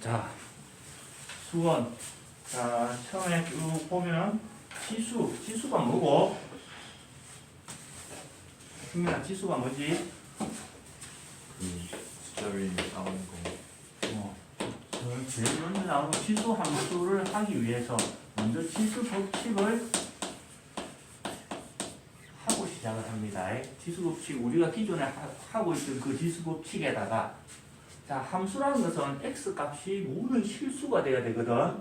자, 수원. 자, 처음에 쭉 보면 지수가 뭐고? 승민아, 지수가 뭐지? 숫자 위에 나오는 거. 제일 먼저 나오는 지수 함수를 하기 위해서 먼저 지수 법칙을 하고 시작을 합니다. 지수 법칙, 우리가 기존에 하고 있던 그 지수 법칙에다가 자, 함수라는 것은 x 값이 모든 실수가 돼야 되거든.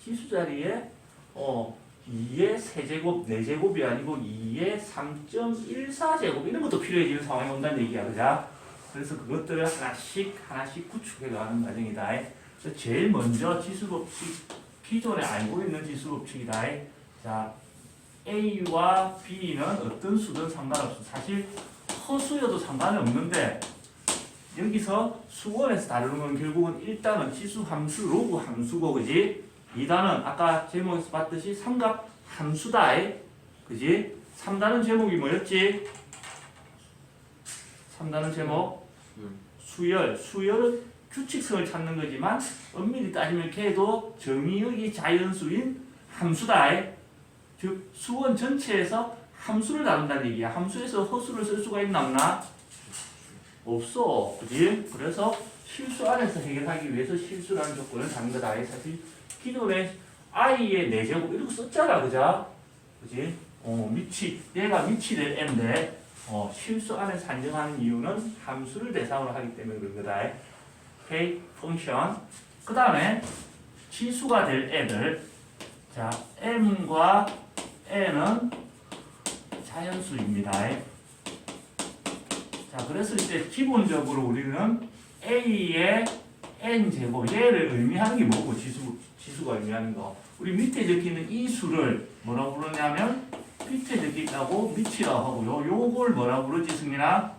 지수 자리에 2의 세제곱, 4제곱이 아니고 2의 3.14제곱 이런 것도 필요해지는 상황이 온다는 얘기야. 그죠? 그래서 그것들을 하나씩 구축해가는 과정이다. 그래서 제일 먼저 지수법칙, 기존에 알고 있는 지수법칙이다. 자, A와 B는 어떤 수든 상관없어. 사실 허수여도 상관은 없는데 여기서 수원에서 다루는 건 결국은 1단은 지수 함수, 로그 함수고, 그지? 2단은 아까 제목에서 봤듯이 삼각 함수다. 그지? 3단은 제목이 뭐였지? 3단은 제목 수열. 수열은 규칙성을 찾는 거지만 엄밀히 따지면 걔도 정의역이 자연수인 함수다. 즉 수원 전체에서 함수를 다룬다는 얘기야. 함수에서 허수를 쓸 수가 있나 없나? 없어. 그지? 그래서 실수 안에서 해결하기 위해서 실수라는 조건을 담은 거다. 사실 기존에 i의 4제곱 이렇게 썼잖아. 그죠? 그지? 얘가 미치 될 n인데 실수 안에서 산정하는 이유는 함수를 대상으로 하기 때문에 그런 거다. 오케이? 펑션. 그 다음에 지수가 될 애들. 자, m과 n은 자연수입니다. 자, 그랬을 때 기본적으로 우리는 a의 n제곱, 얘를 의미하는 게 뭐고, 지수가 의미하는 거. 우리 밑에 적혀있는 이 수를 뭐라고 부르냐면 밑에 적혀있다고 미치라고 하고요. 요걸 뭐라고 부르지, 승민아?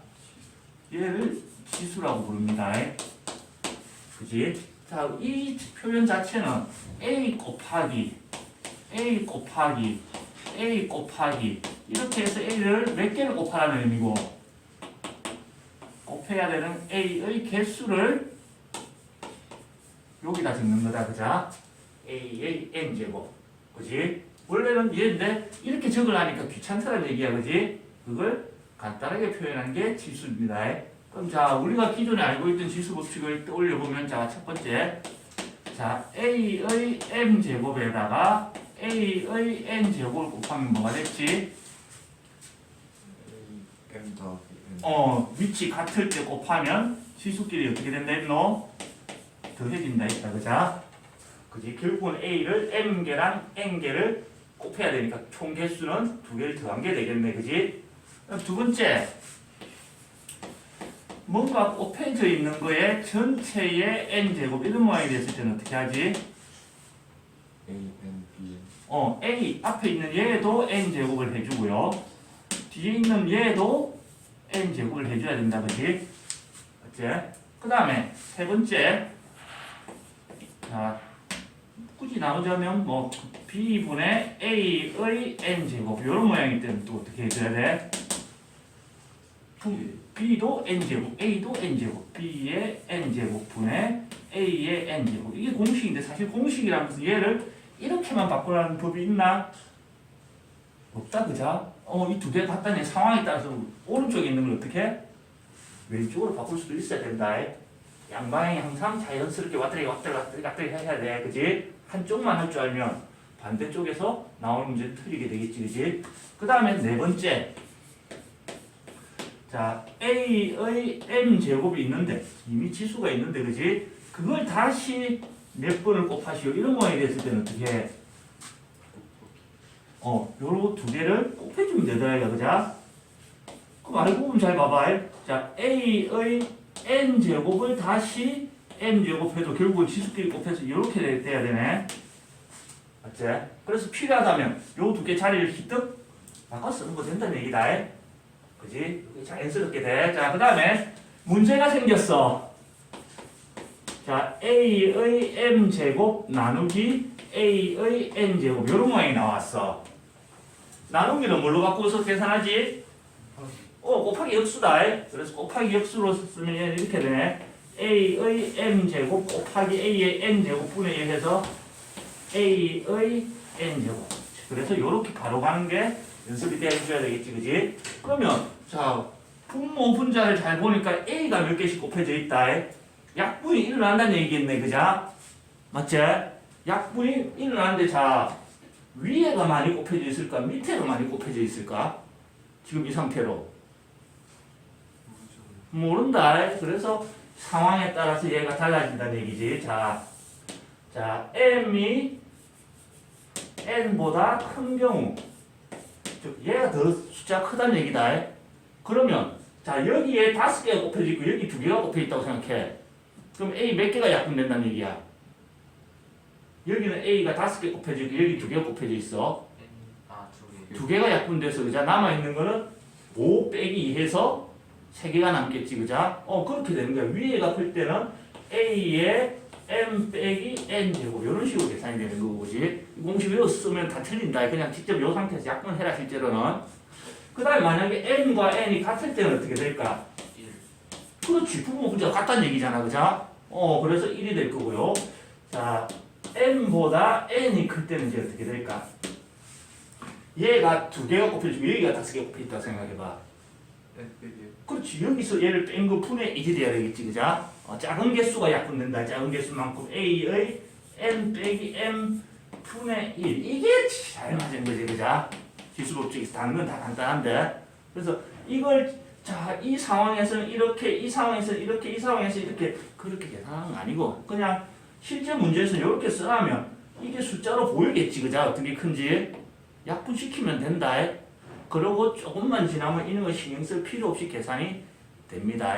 얘를 지수라고 부릅니다. 그지? 자, 이 표현 자체는 a 곱하기 이렇게 해서 a를 몇 개를 곱하라는 의미고, 곱해야 되는 a의 개수를 여기다 적는 거다. 그자? a의 n제곱. 그지? 원래는 얘인데 이렇게 적으려니까 귀찮다는 얘기야. 그지? 그걸 간단하게 표현한 게 지수입니다. 그럼 자, 우리가 기존에 알고 있던 지수 법칙을 떠올려 보면, 자, 첫 번째, 자, a의 m제곱에다가 a의 n제곱을 곱하면 뭐가 됐지? M 더하기 N. 위치 같을 때 곱하면 지수끼리 어떻게 된다 했노? 더해진다 했다. 그자? 그지? 결국은 a를 m개랑 n개를 곱해야 되니까 총 개수는 2개를 더한 게 되겠네. 그지? 두 번째, 뭔가 곱해져 있는 거에 전체의 n제곱 이런 모양이 됐을 때는 어떻게 하지? A, N, B, N. A 앞에 있는 얘도 n제곱을 해주고요. 뒤에 있는 얘도 n제곱을 해줘야 된다. 그지? 어째? 그 다음에 세 번째, 자, 굳이 나누자면 뭐 b분의 a의 n제곱 이런 모양일 때는 또 어떻게 해줘야 돼? b도 n제곱, a도 n제곱, b의 n제곱 분의 a의 n제곱. 이게 공식인데 사실 공식이라면서 얘를 이렇게만 바꾸라는 법이 있나? 없다. 그자? 이 두 개 갖다니 상황에 따라서 오른쪽에 있는 걸 어떻게? 왼쪽으로 바꿀 수도 있어야 된다. 양방향이 항상 자연스럽게 왔다리 해야 돼. 그지? 한쪽만 할 줄 알면 반대쪽에서 나오는 문제는 틀리게 되겠지. 그지? 그 다음에 네 번째, 자, a의 m제곱이 있는데 이미 지수가 있는데, 그지? 그걸 다시 몇 번을 곱하시오. 이런 모양이 됐을 때는 어떻게 해? 요거 두 개를 곱해주면 되더라고요. 그자? 그럼 알고 보면 잘 봐봐. 자, a의 n제곱을 다시 m제곱 해도 결국은 지수끼리 곱해서 이렇게 돼야 되네. 맞지? 그래서 필요하다면 요 두 개 자리를 희뜩 바꿔 쓰는 거 된다는 얘기다. 그지? 자연스럽게 돼. 자, 그 다음에 문제가 생겼어. 자, a의 m제곱 나누기 a의 n제곱 이런 모양이 나왔어. 나누기는 뭘로 바꾸어서 계산하지? 곱하기 역수다. 그래서 곱하기 역수로 쓰면 이렇게 되네. a의 m제곱 곱하기 a의 n제곱분의 1 해서 a의 n제곱. 그래서 이렇게 바로 가는 게 연습이 되어 있어야 되겠지, 그지? 그러면 자 분모 분자를 잘 보니까 a가 몇 개씩 곱해져 있다. 약분이 일어난다는 얘기겠네, 그자? 맞지? 약분이 일어나는데 자 위에가 많이 곱해져 있을까? 밑에가 많이 곱해져 있을까? 지금 이 상태로 모른다. 그래서 상황에 따라서 얘가 달라진다는 얘기지. 자 m이 n보다 큰 경우, 즉 얘가 더 숫자가 크다는 얘기다. 그러면 자 여기에 5개가 곱해져 있고 여기 2개가 곱해져 있다고 생각해. 그럼 a 몇 개가 약분된다는 얘기야? 여기는 a가 5개 곱해져 있고 여기 2개가 곱해져 있어. 두 개가 약분돼서 그자 남아있는 거는 5 빼기 2해서 3개가 남겠지, 그자? 그렇게 되는 거야. 위에가 클 때는 a의 m 빼기 n 제곱 이런 식으로 계산이 되는 거고, 그지? 이 공식 외웠으면 다 틀린다. 그냥 직접 이 상태에서 약분해라, 실제로는. 그 다음에 만약에 n과 n이 같을 때는 어떻게 될까? 1. 그렇지. 부분 분자가 같다는 얘기잖아, 그자? 그래서 1이 될 거고요. 자, m보다 n이 클 때는 이제 어떻게 될까? 얘가 2개가 곱해지고 여기가 5개가 곱해있다고 생각해봐. 그렇지. 여기서 얘를 뺀 거 분의 1이 돼야 되겠지, 그자? 작은 개수가 약분된다. 작은 개수만큼 a의 n 빼기 m 분의 1. 이게 잘 맞은 거지, 그자? 지수법칙에서 다른 건 다 간단한데. 그래서 이걸 이 상황에서는 이렇게, 이 상황에서는 이렇게, 이 상황에서 이렇게 그렇게 계산하는 거 아니고 그냥 실제 문제에서 이렇게 쓰라면 이게 숫자로 보이겠지, 그자? 어떤 게 큰지. 약분시키면 된다. 그러고 조금만 지나면 이런 거 신경 쓸 필요 없이 계산이 됩니다.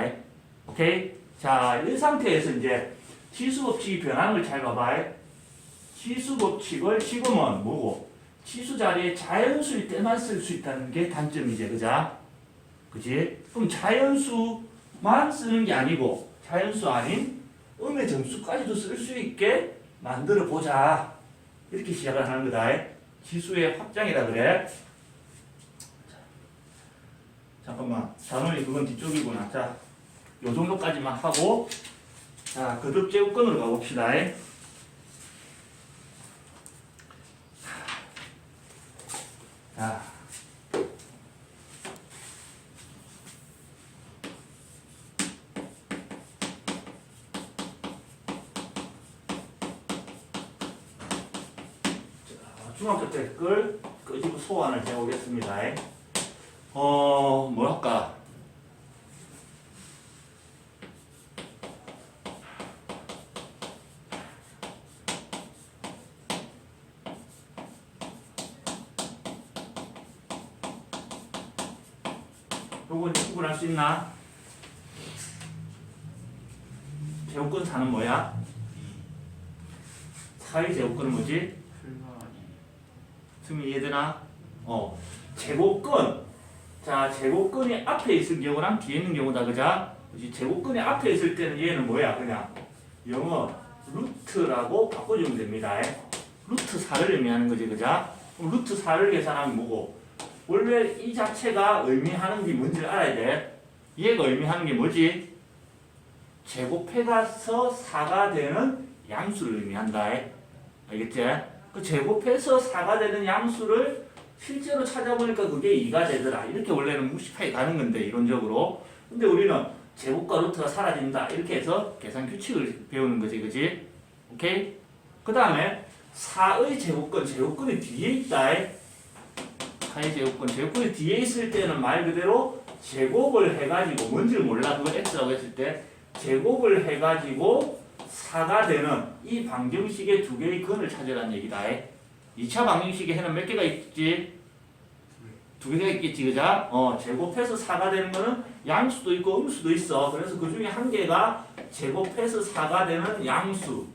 오케이? 자, 이 상태에서 이제 지수법칙이 변하는 걸 잘 봐봐. 지수법칙을 지금은 뭐고? 지수 자리에 자연수일 때만 쓸 수 있다는 게 단점이지, 그자? 그지? 그럼 자연수만 쓰는 게 아니고 자연수 아닌 음의 정수까지도 쓸 수 있게 만들어 보자. 이렇게 시작을 하는 거다. 지수의 확장이라 그래. 잠깐만, 단원이 그건 뒤쪽이구나. 자, 요 정도까지만 하고, 자, 거듭 제곱근으로 가봅시다. 자, 중학교 때 걸 끄집어 소환을 해보겠습니다. 뭐 할까? 요건 구분할 수 있나? 제곱근 4는 뭐야? 4의 제곱근은 뭐지? 승리 이해되나? 제곱근. 자, 제곱근이 앞에 있을 경우랑 뒤에 있는 경우다, 그자? 제곱근이 앞에 있을 때는 얘는 뭐야? 그냥 영어 루트라고 바꿔주면 됩니다. 루트 4를 의미하는 거지, 그자? 그럼 루트 4를 계산하면 뭐고? 원래 이 자체가 의미하는 게 뭔지를 알아야 돼. 얘가 의미하는 게 뭐지? 제곱해가서 4가 되는 양수를 의미한다. 알겠지? 그 제곱해서 4가 되는 양수를 실제로 찾아보니까 그게 2가 되더라. 이렇게 원래는 무식하게 가는 건데, 이론적으로. 근데 우리는 제곱과 루트가 사라진다. 이렇게 해서 계산 규칙을 배우는 거지, 그지? 오케이? 그 다음에 4의 제곱근, 제곱근이 뒤에 있다. 4의 제곱근, 제곱근이 뒤에 있을 때는 말 그대로 제곱을 해가지고, 뭔지를 몰라. 그걸 x라고 했을 때, 제곱을 해가지고 4가 되는 이 방정식의 2개의 근을 찾으라는 얘기다. 2차 방정식에 해는 몇 개가 있지? 2개가 있겠지, 그자? 제곱해서 4가 되는 거는 양수도 있고 음수도 있어. 그래서 그 중에 한 개가 제곱해서 4가 되는 양수,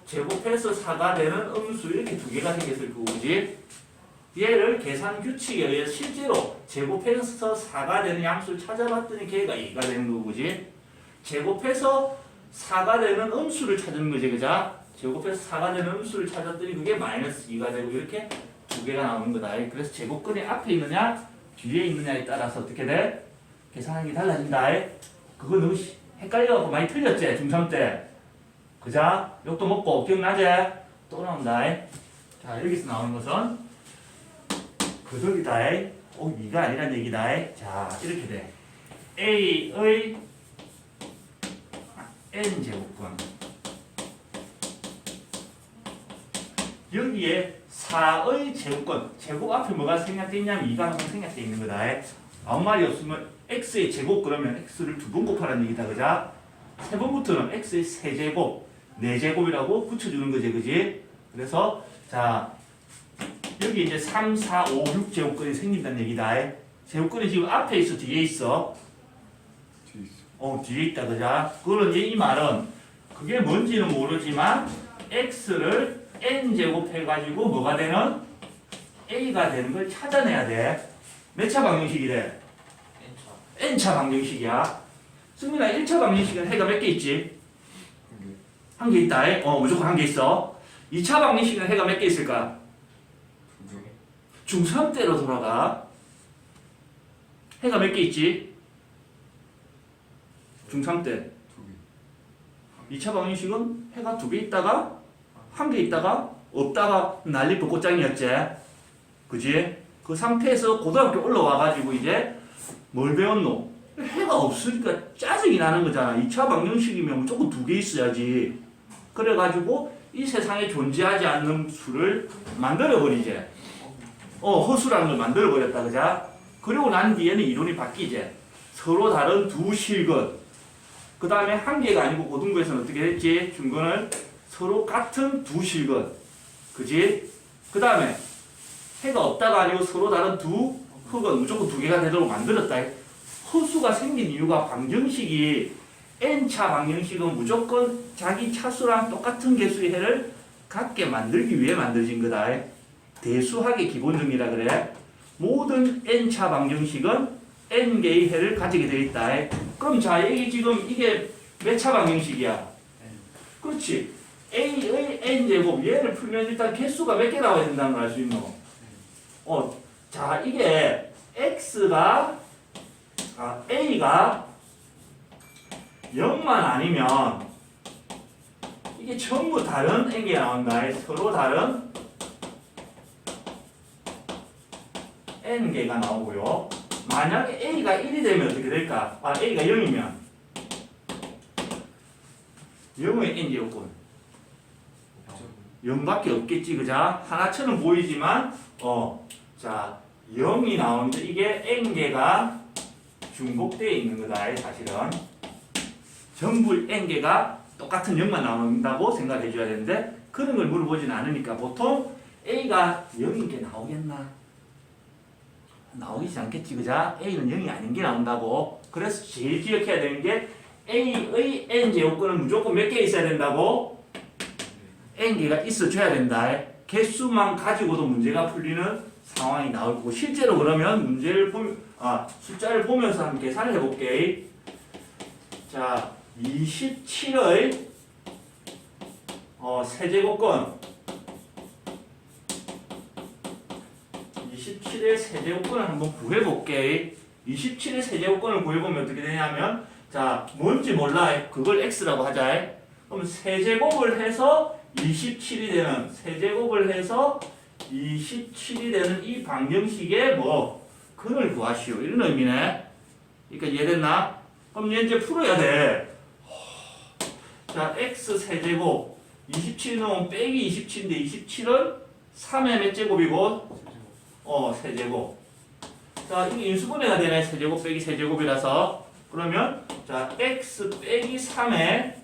제곱해서 4가 되는 음수, 이렇게 2개가 생겼을 거고, 그지? 얘를 계산 규칙에 의해서 실제로 제곱해서 4가 되는 양수를 찾아봤더니 걔가 2가 되는 거고, 그지? 제곱해서 4가 되는 음수를 찾은 거지, 그자? 제곱해서 4가 되는 음수를 찾았더니 그게 마이너스 2가 되고 이렇게 2개가 나오는 거다. 그래서 제곱근이 앞에 있느냐 뒤에 있느냐에 따라서 어떻게 돼? 계산하는 게 달라진다. 그거 너무 헷갈려갖고 많이 틀렸지 중3 때. 그자? 욕도 먹고 기억나지? 또 나온다. 자 여기서 나오는 것은 그덕이다. 이가 아니란 얘기다. 자 이렇게 돼. A의 n제곱권 여기에 4의 제곱권 제곱 앞에 뭐가 생략되어 있냐면 2가 항상 생략되어 있는 거다. 아무 말이 없으면 x의 제곱 그러면 x를 2번 곱하라는 얘기다. 그자? 3번부터는 x의 세제곱 4제곱이라고 붙여주는 거지. 그지? 그래서 자 여기 이제 3, 4, 5, 6 제곱권이 생긴다는 얘기다. 제곱권이 지금 앞에 있어 뒤에 있어? 뒤에 있어. 뒤에 있다. 그자? 그런 이 말은 그게 뭔지는 모르지만 x를 n제곱 해가지고 뭐가 되는? a가 되는 걸 찾아내야 돼. 몇 차 방정식이래? n차 방정식이야. 승민아 1차 방정식은 해가 몇 개 있지? 한 개 있다. 무조건 한 개 있어. 2차 방정식은 해가 몇 개 있을까? 중3 때로 돌아가. 해가 몇 개 있지? 중3 때. 2차 방정식은 해가 2개 있다가 1개 있다가 없다가 난리 벚꽃장이었지. 그지? 그 상태에서 고등학교 올라와가지고 이제 뭘 배웠노? 해가 없으니까 짜증이 나는 거잖아. 2차 방정식이면 무조건 2개 있어야지. 그래가지고 이 세상에 존재하지 않는 수를 만들어버리지. 허수라는 걸 만들어버렸다. 그자? 그리고 난 뒤에는 이론이 바뀌지. 서로 다른 두 실근. 그 다음에 한 개가 아니고 고등부에서는 어떻게 됐지? 중근을 서로 같은 두 실근. 그지? 그 다음에 해가 없다가 아니고 서로 다른 두 흙은 무조건 2개가 되도록 만들었다. 허수가 생긴 이유가 방정식이 n차 방정식은 무조건 자기 차수랑 똑같은 개수의 해를 갖게 만들기 위해 만들어진 거다. 대수학의 기본 정리라 그래. 모든 n차 방정식은 n개의 해를 가지게 되어 있다. 그럼 자, 여기 지금 이게 몇 차 방정식이야? 그렇지. a의 n제곱 얘를 풀면 일단 개수가 몇 개 나와야 된다는 걸 알 수 있노? 자, 이게 a가 0만 아니면 이게 전부 다른 n개가 나온다. 서로 다른 n개가 나오고요. 만약에 a가 1이 되면 어떻게 될까? a가 0이면 0의 n제곱권 0밖에 없겠지. 그자? 하나처럼 보이지만 자 0이 나오는데 이게 n개가 중복되어 있는 거다. 사실은 전부 n개가 똑같은 0만 나온다고 생각해 줘야 되는데 그런 걸 물어보진 않으니까 보통 a가 0인 게 나오겠나? 나오지 않겠지. 그자? a는 0이 아닌 게 나온다고. 그래서 제일 기억해야 되는 게 a의 n제곱권은 무조건 몇 개 있어야 된다고? n개가 있어줘야 된다. 개수만 가지고도 문제가 풀리는 상황이 나올 거고 실제로 그러면 문제를 숫자를 보면서 한번 계산을 해볼게. 자, 27의 세제곱권 27의 세제곱권을 한번 구해볼게. 27의 세제곱권을 구해보면 어떻게 되냐면 자, 뭔지 몰라. 그걸 x라고 하자. 그럼 세제곱을 해서 27이 되는 세제곱을 해서 27이 되는 이 방정식의 근을 구하시오. 이런 의미네. 그러니까 이해됐나? 그럼 얘 이제 풀어야 돼. 자, x 세제곱 27 넣으면 빼기 27인데 27은 3의 몇 제곱이고? 세제곱. 자, 이게 인수분해가 되네. 세제곱 빼기 세제곱이라서. 그러면 자, x 빼기 3의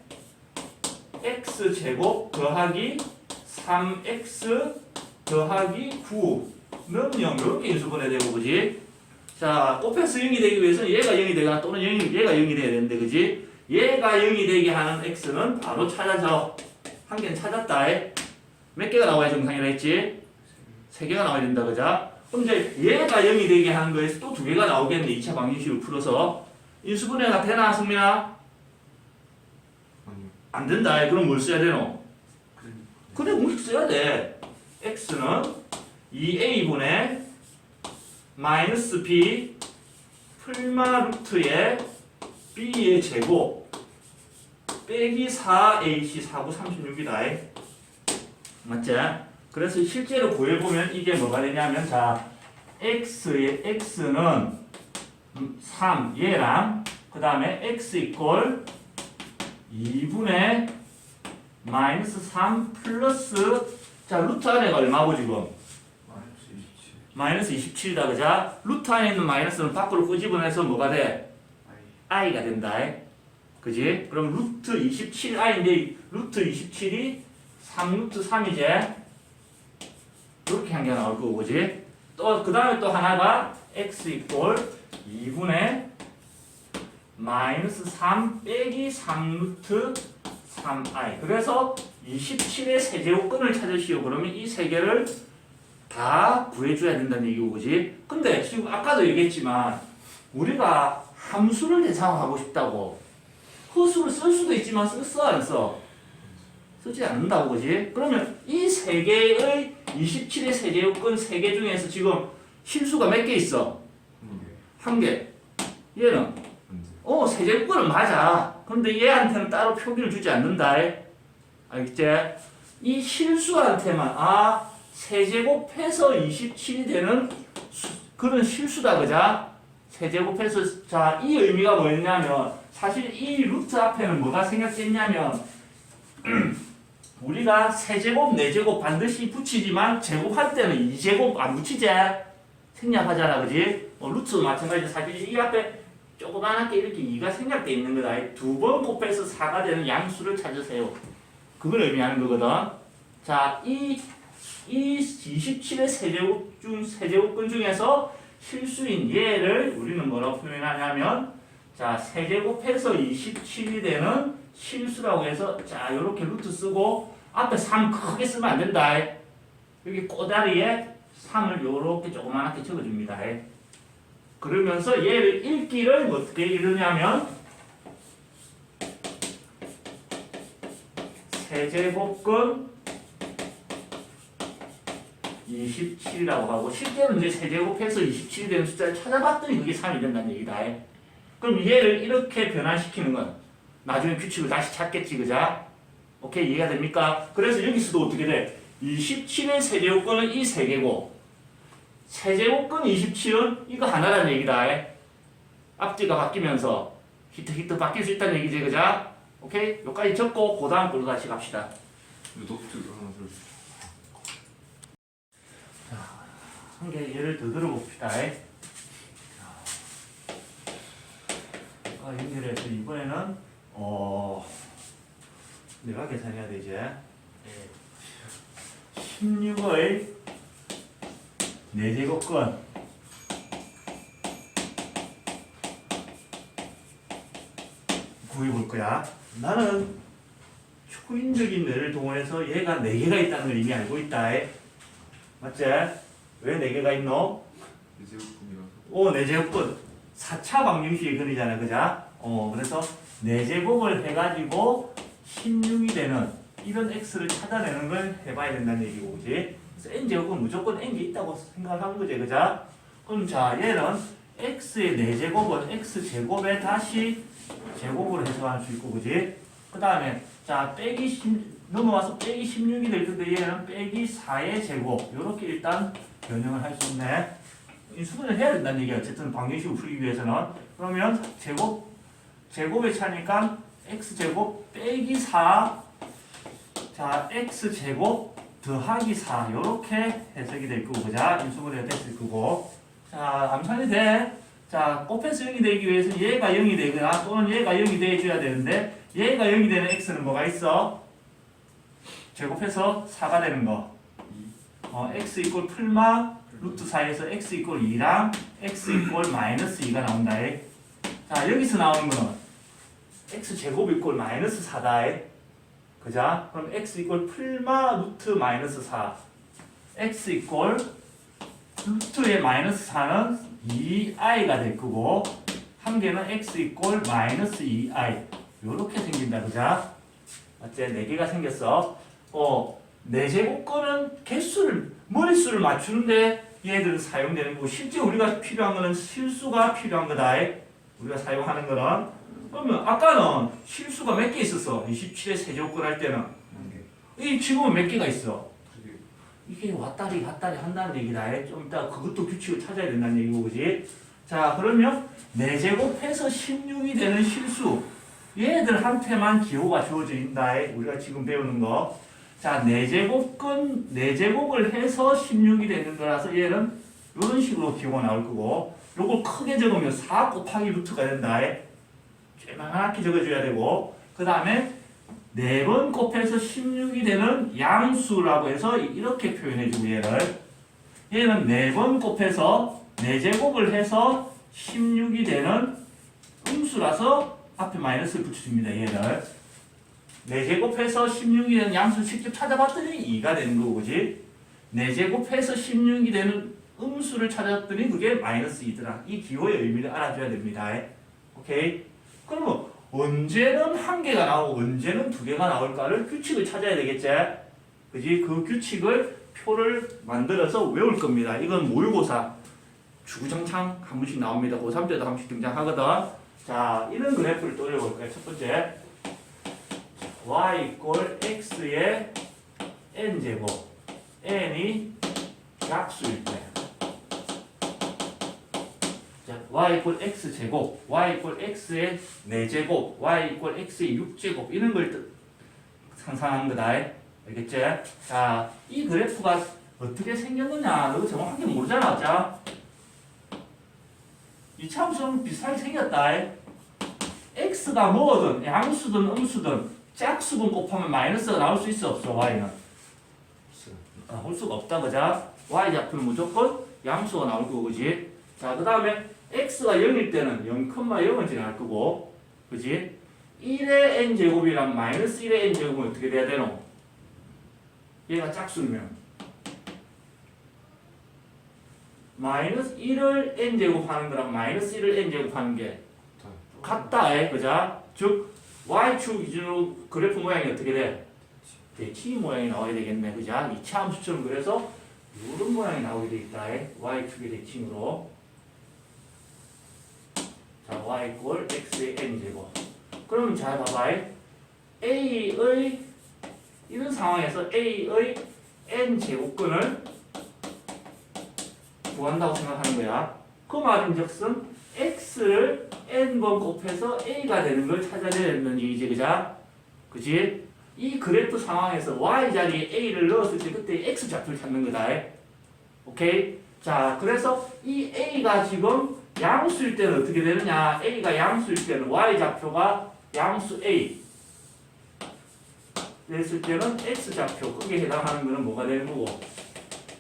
x제곱 더하기 3x 더하기 9는 0 이렇게 인수분해 되고 그지? 자, 곱해서 0이 되기 위해서는 얘가 0이 되거나 또는 얘가 0이 돼야 되는데 그지? 얘가 0이 되게 하는 x는 바로 찾아져. 한 개는 찾았다. 몇 개가 나와야 정상이라 했지? 3개가 나와야 된다. 그자? 그럼 이제 얘가 0이 되게 하는 거에서 또 2개가 나오겠네. 2차 방정식을 풀어서. 인수분해가 되나 승민아? 안 된다. 그럼 뭘 써야 되노? 그래 공식 써야 돼. x는 2a분의 마이너스 b 풀마 루트의 b의 제곱 빼기 4ac 4, 9, 36이다. 맞지? 그래서 실제로 구해보면 이게 뭐가 되냐면 자 x의 x는 3 얘랑 그 다음에 x 이꼴 2분의 마이너스 3 플러스 자 루트 안에가 얼마고 지금? 마이너스 27이다 그자? 루트 안에 있는 마이너스는 밖으로 끄집어내서 뭐가 돼? i가 된다. 그지? 그럼 루트 27i인데 루트 27이 3루트 3이지? 이렇게 한 개 나올 거고 그지? 또 그 다음에 또 하나가 x 이꼴 2분의 마이너스 3 빼기 3루트 3i. 그래서 27의 세제곱근을 찾으시오. 그러면 이 세 개를 다 구해줘야 된다는 얘기고 그지? 근데 지금 아까도 얘기했지만 우리가 함수를 대상화하고 싶다고 허수를 쓸 수도 있지만 써 안 써? 쓰지 않는다고 그지? 그러면 이 세 개의 27의 세제곱근 세 개 중에서 지금 실수가 몇 개 있어? 한 개. 얘는 세제곱근은 맞아. 그런데 얘한테는 따로 표기를 주지 않는다. 알겠지? 이 실수한테만 세제곱해서 27이 되는 그런 실수다 그자? 세제곱해서 자 이 의미가 뭐였냐면 사실 이 루트 앞에는 뭐가 생략됐냐면 우리가 세제곱, 네제곱 반드시 붙이지만 제곱할 때는 2제곱 안 붙이지? 생략하잖아 그지? 루트도 마찬가지로 사실 이 앞에 조그만하게 이렇게 2가 생략되어 있는 거다. 두 번 곱해서 4가 되는 양수를 찾으세요. 그걸 의미하는 거거든. 자, 이 27의 세제곱근 중에서 실수인 얘를 우리는 뭐라고 표현하냐면 자, 세제곱해서 27이 되는 실수라고 해서 자, 요렇게 루트 쓰고 앞에 3 크게 쓰면 안 된다. 여기 꼬다리에 3을 요렇게 조그만하게 적어줍니다. 그러면서 얘를 읽기를 어떻게 읽느냐면 세제곱근 27이라고 하고 실제로 이제 세제곱해서 27이 되는 숫자를 찾아봤더니 그게 3이 된다는 얘기다. 그럼 얘를 이렇게 변환시키는 건 나중에 규칙을 다시 찾겠지 그자? 오케이 이해가 됩니까? 그래서 여기서도 어떻게 돼? 27의 세제곱근은 이 세 개고 세제곱근 27은 이거 하나라는 얘기다. 앞뒤가 바뀌면서 히트 바뀔 수 있다는 얘기지 그자? 오케이? 여기까지 적고 그 다음 걸로 다시 갑시다. 노트 하나 들어주세요. 한 개 예를 더 들어봅시다. 연결해서 이번에는 내가 계산해야 되지. 16의 4제곱근 구해볼 거야. 나는 초인적인 뇌를 동원해서 얘가 4개가 있다는 걸 이미 알고 있다. 맞지? 왜 4개가 있노? 이제분이라서. 4제곱근 4차 방정식의 근이잖아 그자? 그래서 4제곱을 해가지고 16이 되는 이런 x를 찾아내는 걸 해봐야 된다는 얘기고 그지? 그래서 n제곱은 무조건 n이 있다고 생각하는 거지 그자? 그럼 자 얘는 x의 4제곱은 x제곱에 다시 제곱으로 해석할 수 있고 그지? 그 다음에 자 넘어와서 빼기 16이 될 텐데 얘는 빼기 4의 제곱 요렇게 일단 변형을 할 수 있네. 인수분해를 해야 된다는 얘기야. 어쨌든 방정식을 풀기 위해서는. 그러면 제곱의 차니까 x제곱 빼기 4 자 x제곱 더하기 4 요렇게 해석이 될 거고 그자? 인수분해가 됐을 거고 자 암산이 돼. 자 곱해서 0이 되기 위해서 얘가 0이 되거나 또는 얘가 0이 돼줘야 되는데 얘가 0이 되는 x는 뭐가 있어? 제곱해서 4가 되는 거. x 이꼴 풀마 루트 4에서 x 이꼴 2랑 x 이꼴 마이너스 2가 나온다. 자 여기서 나오는 거는 x 제곱 이꼴 마이너스 4다. 그자? 그럼 x 이꼴 풀마 루트 마이너스 4 x 이꼴 루트의 마이너스 4는 2i가 될 거고 한 개는 x 이꼴 마이너스 2i 요렇게 생긴다. 그자? 맞지? 4개가 생겼어. 4제곱근은 개수를 머릿수를 맞추는데 얘들은 사용되는 거고 실제 우리가 필요한 거는 실수가 필요한 거다. 우리가 사용하는 거는. 그러면 아까는 실수가 몇 개 있었어? 27의 세제곱근 할 때는. 이 지금은 몇 개가 있어? 이게 왔다리 갔다리 한다는 얘기다. 좀 이따 그것도 규칙을 찾아야 된다는 얘기고, 그지? 자, 그러면 4제곱해서 16이 되는 실수. 얘들한테만 기호가 주어져 있다. 우리가 지금 배우는 거. 자, 4제곱을 해서 16이 되는 거라서 얘는 이런 식으로 기호가 나올 거고, 요걸 크게 적으면 4 곱하기 루트가 된다. 조그맣게 적어줘야 되고, 그 다음에 4번 곱해서 16이 되는 양수라고 해서 이렇게 표현해주고 얘는 4번 곱해서 4제곱을 해서 16이 되는 음수라서 앞에 마이너스를 붙여줍니다. 얘를 4제곱해서 16이 되는 양수 직접 찾아봤더니 2가 되는 거고, 그지? 4제곱해서 16이 되는 음수를 찾았더니 그게 마이너스 2더라. 이 기호의 의미를 알아줘야 됩니다. 오케이? 그러면 언제는 1개가 나오고 언제는 2개가 나올까를 규칙을 찾아야 되겠지? 그지? 그 규칙을 표를 만들어서 외울 겁니다. 이건 모의고사 주구장창 한 번씩 나옵니다. 고3 때도 한 번씩 등장하거든. 자, 이런 그래프를 떠올려볼까요? 첫 번째, y 이꼴 x의 n제곱, n이 약수일 때, 자, y 이꼴 x제곱, y 이꼴 x의 4제곱, y 이꼴 x의 6제곱, 이런 걸 상상한 거다. 알겠지? 자, 이 그래프가 어떻게 생겼느냐, 너 정확하게 모르잖아. 자, 이차함수는 비슷하게 생겼다. x가 뭐든, 양수든 음수든 짝수분 곱하면 마이너스가 나올 수 있어, 없어? y는 나올 수가 없다, 그자? y 좌표는 무조건 양수가 나올 거고, 그지? 자, 그 다음에 x가 0일 때는 0,0을 지나갈 거고, 그지? 1의 n제곱이랑 마이너스 1의 n제곱은 어떻게 돼야 되노? 얘가 짝수면 마이너스 1을 n제곱 하는 거랑 마이너스 1을 n제곱 하는 게 같다, 그자? 즉 y축 기준으로 그래프 모양이 어떻게 돼? 대칭 모양이 나와야 되겠네, 그자? 이차 함수처럼 그래서 이런 모양이 나오게 돼 있다. y축의 대칭으로. 자, y 이꼴 x의 n제곱. 그러면 잘 봐봐. a의 이런 상황에서 a의 n제곱근을 구한다고 생각하는 거야. 그 말인즉슨 x를 n번 곱해서 a가 되는 걸 찾아야 된다는 얘기지, 그자? 그지? 이 그래프 상황에서 y 자리에 a를 넣었을 때 그때 x 좌표를 찾는 거다. 오케이? 자, 그래서 이 a가 지금 양수일 때는 어떻게 되느냐? a가 양수일 때는 y 좌표가 양수 a 됐을 때는 x 좌표 거기에 해당하는 거는 뭐가 되는 거고,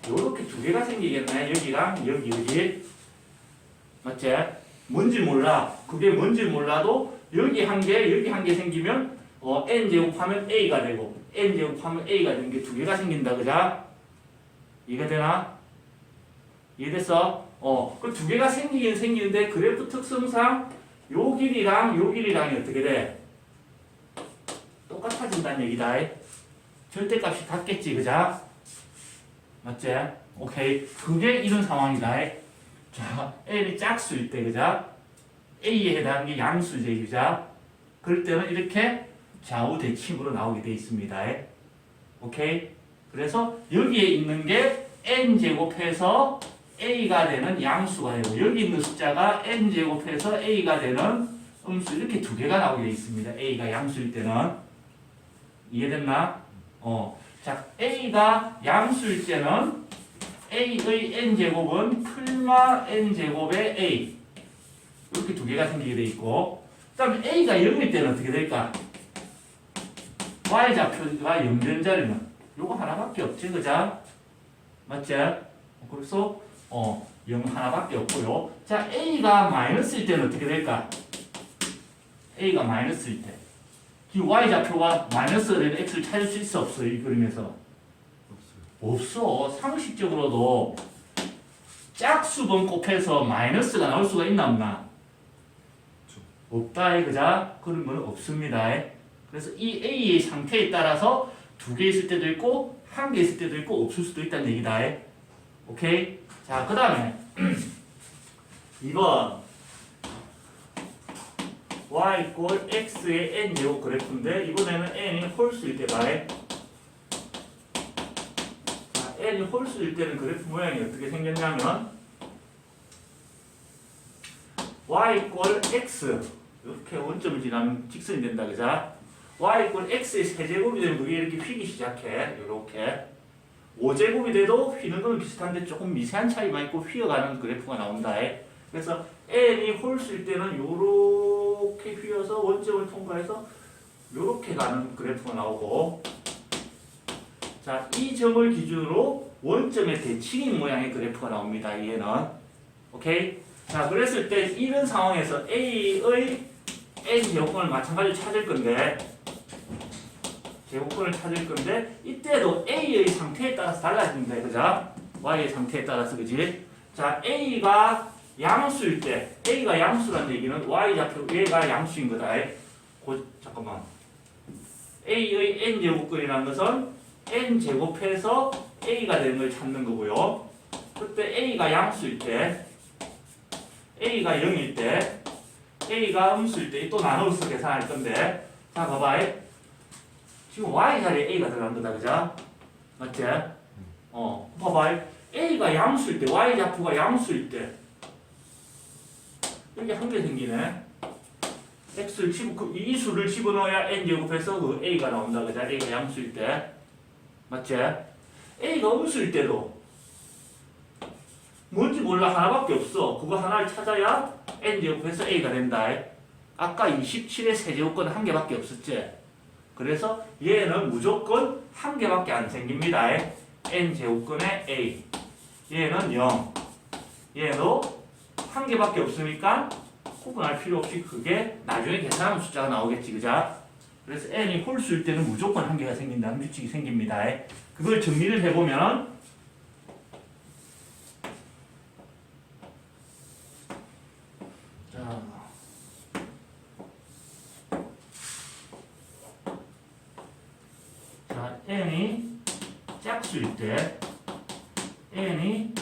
요렇게 2개가 생기겠네. 여기랑 여기, 여기. 맞지? 뭔지 몰라. 그게 뭔지 몰라도 여기 한 개, 여기 한 개 생기면 n제곱하면 a가 되고 n제곱하면 a가 되는 게 2개가 생긴다, 그자? 이해가 되나? 이해됐어? 그 2개가 생기긴 생기는데 그래프 특성상 요 길이랑 요 길이랑이 어떻게 돼? 똑같아진다는 얘기다. 절대값이 같겠지, 그자? 맞지? 오케이. 그게 이런 상황이다. 자, n이 짝수일 때, 그자? a에 해당하는 게 양수지, 그자? 그럴 때는 이렇게 좌우 대칭으로 나오게 돼 있습니다. 오케이? 그래서 여기에 있는 게 n제곱해서 a가 되는 양수가 되고, 여기 있는 숫자가 n제곱해서 a가 되는 음수, 이렇게 2개가 나오게 돼 있습니다. a가 양수일 때는. 이해됐나? 자, a가 양수일 때는 a의 n제곱은 풀마 n제곱의 a, 이렇게 2개가 생기게 돼 있고, 그 다음에 a가 0일 때는 어떻게 될까? y좌표가 0된 자리는 요거 하나밖에 없지, 그자? 맞지? 그래서 0 하나밖에 없고요. 자, a가 마이너스일 때는 어떻게 될까? a가 마이너스일 때 이 y좌표가 마이너스가 되는 x를 찾을 수 있어, 없어? 이 그림에서 없어. 상식적으로도 짝수번 곱해서 마이너스가 나올 수가 있나, 없나? 없다, 그자? 그런 건 없습니다. 그래서 이 a의 상태에 따라서 2개 있을 때도 있고 1개 있을 때도 있고 없을 수도 있다는 얘기다. 오케이? 자, 그 다음에 2번 y 이꼴 x의 n제곱 그래프인데 이번에는 n이 홀수일 때가 자, n이 홀수일 때는 그래프 모양이 어떻게 생겼냐면 y 이꼴 x 이렇게 원점을 지나면 직선이 된다 그자 y 이꼴 x의 세제곱이 되면 그게 이렇게 휘기 시작해 이렇게 5제곱이 돼도 휘는 건 비슷한데 조금 미세한 차이만 있고 휘어가는 그래프가 나온다. 그래서 n이 홀수일 때는 이렇게 휘어서 원점을 통과해서 이렇게 가는 그래프가 나오고 자, 이 점을 기준으로 원점의 대칭인 모양의 그래프가 나옵니다. 얘는 오케이? 자, 그랬을 때 이런 상황에서 a의 n제곱권을 마찬가지로 찾을 건데 제곱권을 찾을 건데 이때도 a의 상태에 따라서 달라집니다. 그죠? y의 상태에 따라서 그지? 자, a가 양수일 때 a가 양수라는 얘기는 y좌표 얘가 양수인 거다. 잠깐만. a의 n제곱권이라는 것은 n제곱해서 a가 되는 걸 찾는 거고요. 그때 a가 양수일 때 a가 0일 때 a가 음수일 때 또 나눠서 계산할 건데 자 봐봐. 지금 y 자리에 a가 들어간 거다 그죠? 맞지? 봐봐. a가 양수일 때 y 좌표가 양수일 때 여기 한 개 생기네. x를 이 수를 집어넣어야 n제곱해서 그 a가 나온다 그죠? a가 양수일 때 맞지? a가 음수일 때도 뭔지 몰라 하나밖에 없어. 그거 하나를 찾아야 n제곱해서 a가 된다. 아까 27의 세제곱권 한 개밖에 없었지? 그래서 얘는 무조건 한 개밖에 안 생깁니다. n제곱권의 a. 얘는 0. 얘도 한 개밖에 없으니까 구분할 필요 없이 그게 나중에 계산하면 숫자가 나오겠지. 그자? 그래서 n이 홀수일 때는 무조건 한 개가 생긴다는 규칙이 생깁니다. 그걸 정리를 해보면 n이 짝수일 때 n이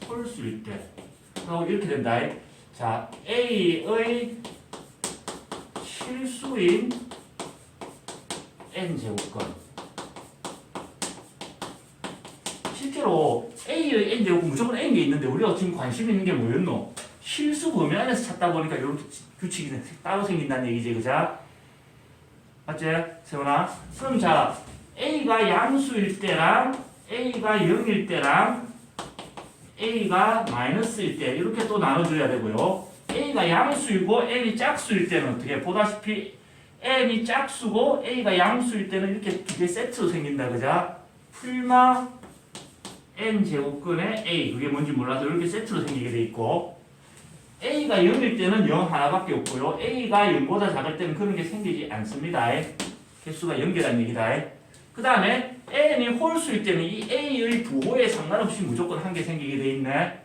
홀수일 때 이렇게 된다. 자, a의 실수인 n제곱권 실제로 a의 n제곱권 무조건 n개 있는데 우리가 지금 관심 있는 게 뭐였노? 실수 범위 안에서 찾다 보니까 이런 규칙이 따로 생긴다는 얘기지. 그자? 맞지? 세훈아? 그럼 자 a가 양수일 때랑 a가 0일 때랑 a가 마이너스일 때 이렇게 또 나눠줘야 되고요. a가 양수이고 n이 짝수일 때는 어떻게 보다시피 n이 짝수고 a가 양수일 때는 이렇게 두 개 세트로 생긴다. 그자? 풀마 n제곱근의 a 그게 뭔지 몰라서 이렇게 세트로 생기게 돼 있고 a가 0일 때는 0 하나밖에 없고요. a가 0보다 작을 때는 그런 게 생기지 않습니다. 개수가 0개라는 얘기다. 그 다음에 n이 홀수일 때는 이 a의 부호에 상관없이 무조건 한 개 생기게 돼 있네.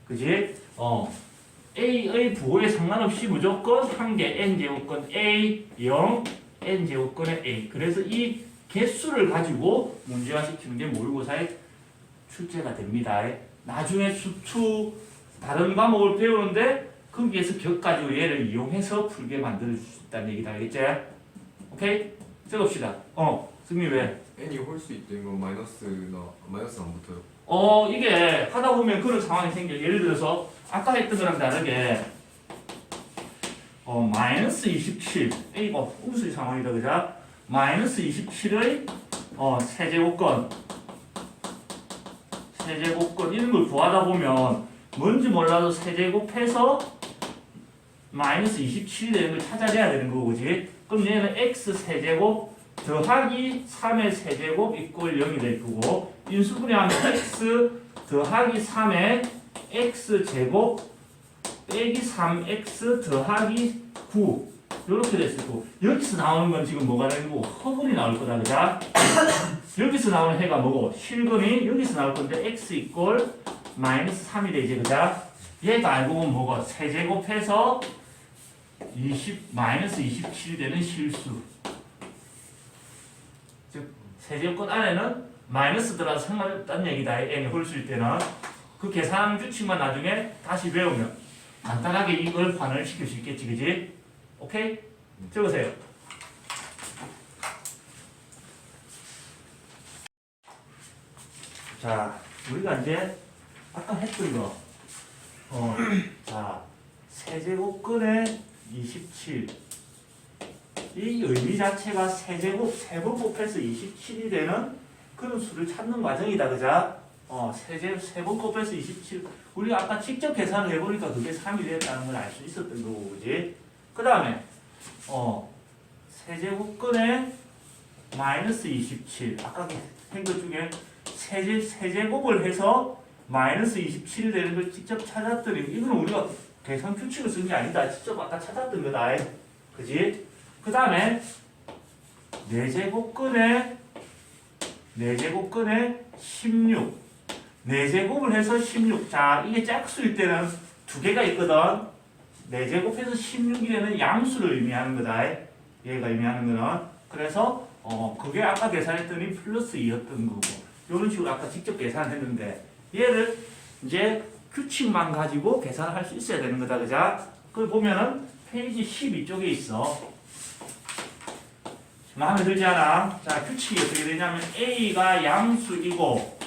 그지? a의 부호에 상관없이 무조건 한 개 n제곱권 a 0 n제곱권의 a. 그래서 이 개수를 가지고 문제화시키는 게 모의고사의 출제가 됩니다. 나중에 수투 다른 과목을 배우는데 거기에서 격가지고 얘를 이용해서 풀게 만들어 줄 수 있다는 얘기다. 알겠지? 오케이? 적읍시다. 승리 왜? n이 홀수 있다는 건 마이너스는 안 붙어요. 이게 하다 보면 그런 상황이 생겨. 예를 들어서 아까 했던 거랑 다르게 마이너스 27 A가 음수의 상황이다. 그죠? 마이너스 27의 세제곱권 이런 걸 구하다 보면 뭔지 몰라도 세제곱해서 마이너스 27이 되는 걸 찾아내야 되는 거고, 그지? 그럼 얘는 x 세제곱 더하기 3의 세제곱 이꼴 0이 될 거고, 인수분해하면 x 더하기 3의 x제곱 빼기 3x 더하기 9 이렇게 됐을 거고, 여기서 나오는 건 지금 뭐가 되는 거고 허분이 나올 거다. 그자? 여기서 나오는 해가 뭐고 실근이 여기서 나올 건데 x 이꼴 마이너스 3이 되지. 그자? 얘가 알고 보면 뭐고 세제곱해서 마이너스 27이 되는 실수. 즉 세제곱권 안에는 마이너스 들어가서 상관없다는 얘기다. n이 홀수일 때는 그 계산 규칙만 나중에 다시 배우면 간단하게 이걸 환원을 시킬 수 있겠지. 그지? 오케이? 적으세요. 자, 우리가 이제 아까 했던 거. 자, 세제곱근의 27. 이 의미 자체가 세제곱, 세번 곱해서 27이 되는 그런 수를 찾는 과정이다. 그자? 세번 곱해서 27. 우리가 아까 직접 계산을 해보니까 그게 3이 됐다는 걸 알 수 있었던 거고, 그지? 그 다음에, 세제곱근의 마이너스 27. 아까 한 것 중에 세제곱을 해서 마이너스 27이 되는 걸 직접 찾았더니, 이거는 우리가 계산 규칙을 쓴 게 아니다. 직접 아까 찾았던 거다. 그지? 그 다음에, 4제곱근의 16. 4제곱을 해서 16. 자, 이게 짝수일 때는 두 개가 있거든. 4제곱해서 16이 되는 양수를 의미하는 거다. 얘가 의미하는 거는. 그래서, 그게 아까 계산했더니 플러스 2였던 거고. 이런 식으로 아까 직접 계산했는데, 얘를 이제 규칙만 가지고 계산을 할 수 있어야 되는 거다. 그자? 그걸 보면은 페이지 12쪽에 있어. 마음에 들지 않아? 자, 규칙이 어떻게 되냐면 A가 양수이고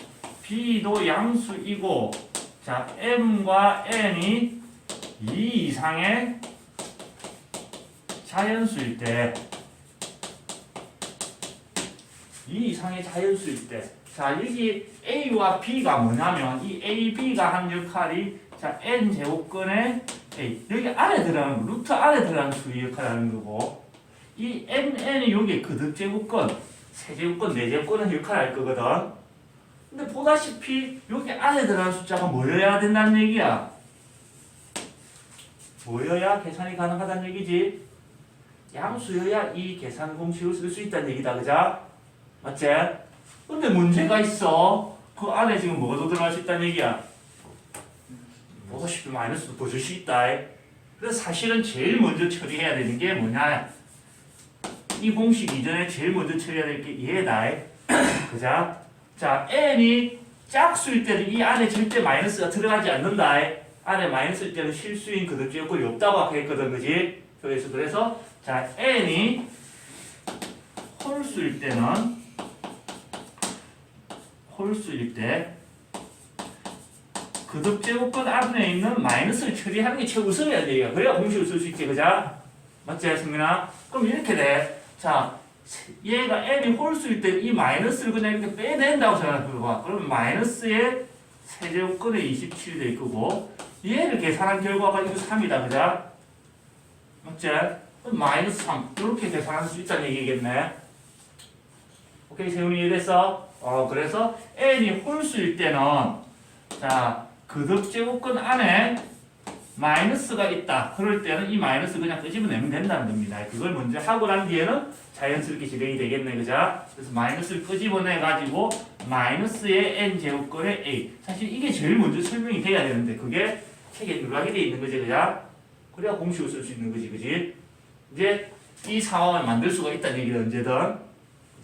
B도 양수이고 자, M과 N이 2 이상의 자연수일 때 2 이상의 자연수일 때 자, 여기 A와 B가 뭐냐면 이 A, B가 한 역할이 자, N제곱근의 A 여기 안에 들어가는 루트 안에 들어가는 수의 역할을 하는 거고 이 NN이 여기 거듭제곱근, 세제곱근, 네제곱근은 역할을 할 거거든. 근데 보다시피 여기 안에 들어가는 숫자가 뭐여야 된다는 얘기야? 뭐여야 계산이 가능하다는 얘기지? 양수여야 이 계산 공식을 쓸 수 있다는 얘기다. 그자? 맞지? 근데 문제가 있어. 그 안에 지금 뭐가 더 들어갈 수 있다는 얘기야? 보다시피 마이너스도 더 줄 수 있다. 그래서 사실은 제일 먼저 처리해야 되는 게 뭐냐? 이 공식 이전에 제일 먼저 처리해야 될 게 얘다. 그자? 자, n이 짝수일 때는 이 안에 절대 마이너스가 들어가지 않는다. 안에 마이너스일 때는 실수인 거듭제곱근이 없다고 아까 했거든. 그지? 그래서 자, n이 홀수일 때 거듭제곱근 안에 있는 마이너스를 처리하는 게 최우선이야. 얘가. 그래야 공식을 쓸 수 있지. 그자? 맞지, 승민아? 그럼 이렇게 돼. 자, 얘가 n이 홀수일 때 이 마이너스를 그냥 이렇게 빼낸다고 생각해봐. 그러면 마이너스의 세제곱근의 27이 될 거고 얘를 계산한 결과가 이거 3이다. 그자? 맞지? 그럼 마이너스 3 이렇게 계산할 수 있다는 얘기겠네. 오케이, 세훈이 이해됐어? 그래서 n이 홀수일 때는 자, 거듭제곱근 안에 마이너스가 있다. 그럴 때는 이 마이너스 그냥 끄집어내면 된다는 겁니다. 그걸 먼저 하고 난 뒤에는 자연스럽게 진행이 되겠네. 그자? 그래서 마이너스를 끄집어내가지고 마이너스의 n제곱근의 a. 사실 이게 제일 먼저 설명이 돼야 되는데 그게 책에 누락이 돼 있는 거지. 그자? 그래야 공식을 쓸 수 있는 거지. 그지? 이제 이 상황을 만들 수가 있다는 얘기다. 언제든.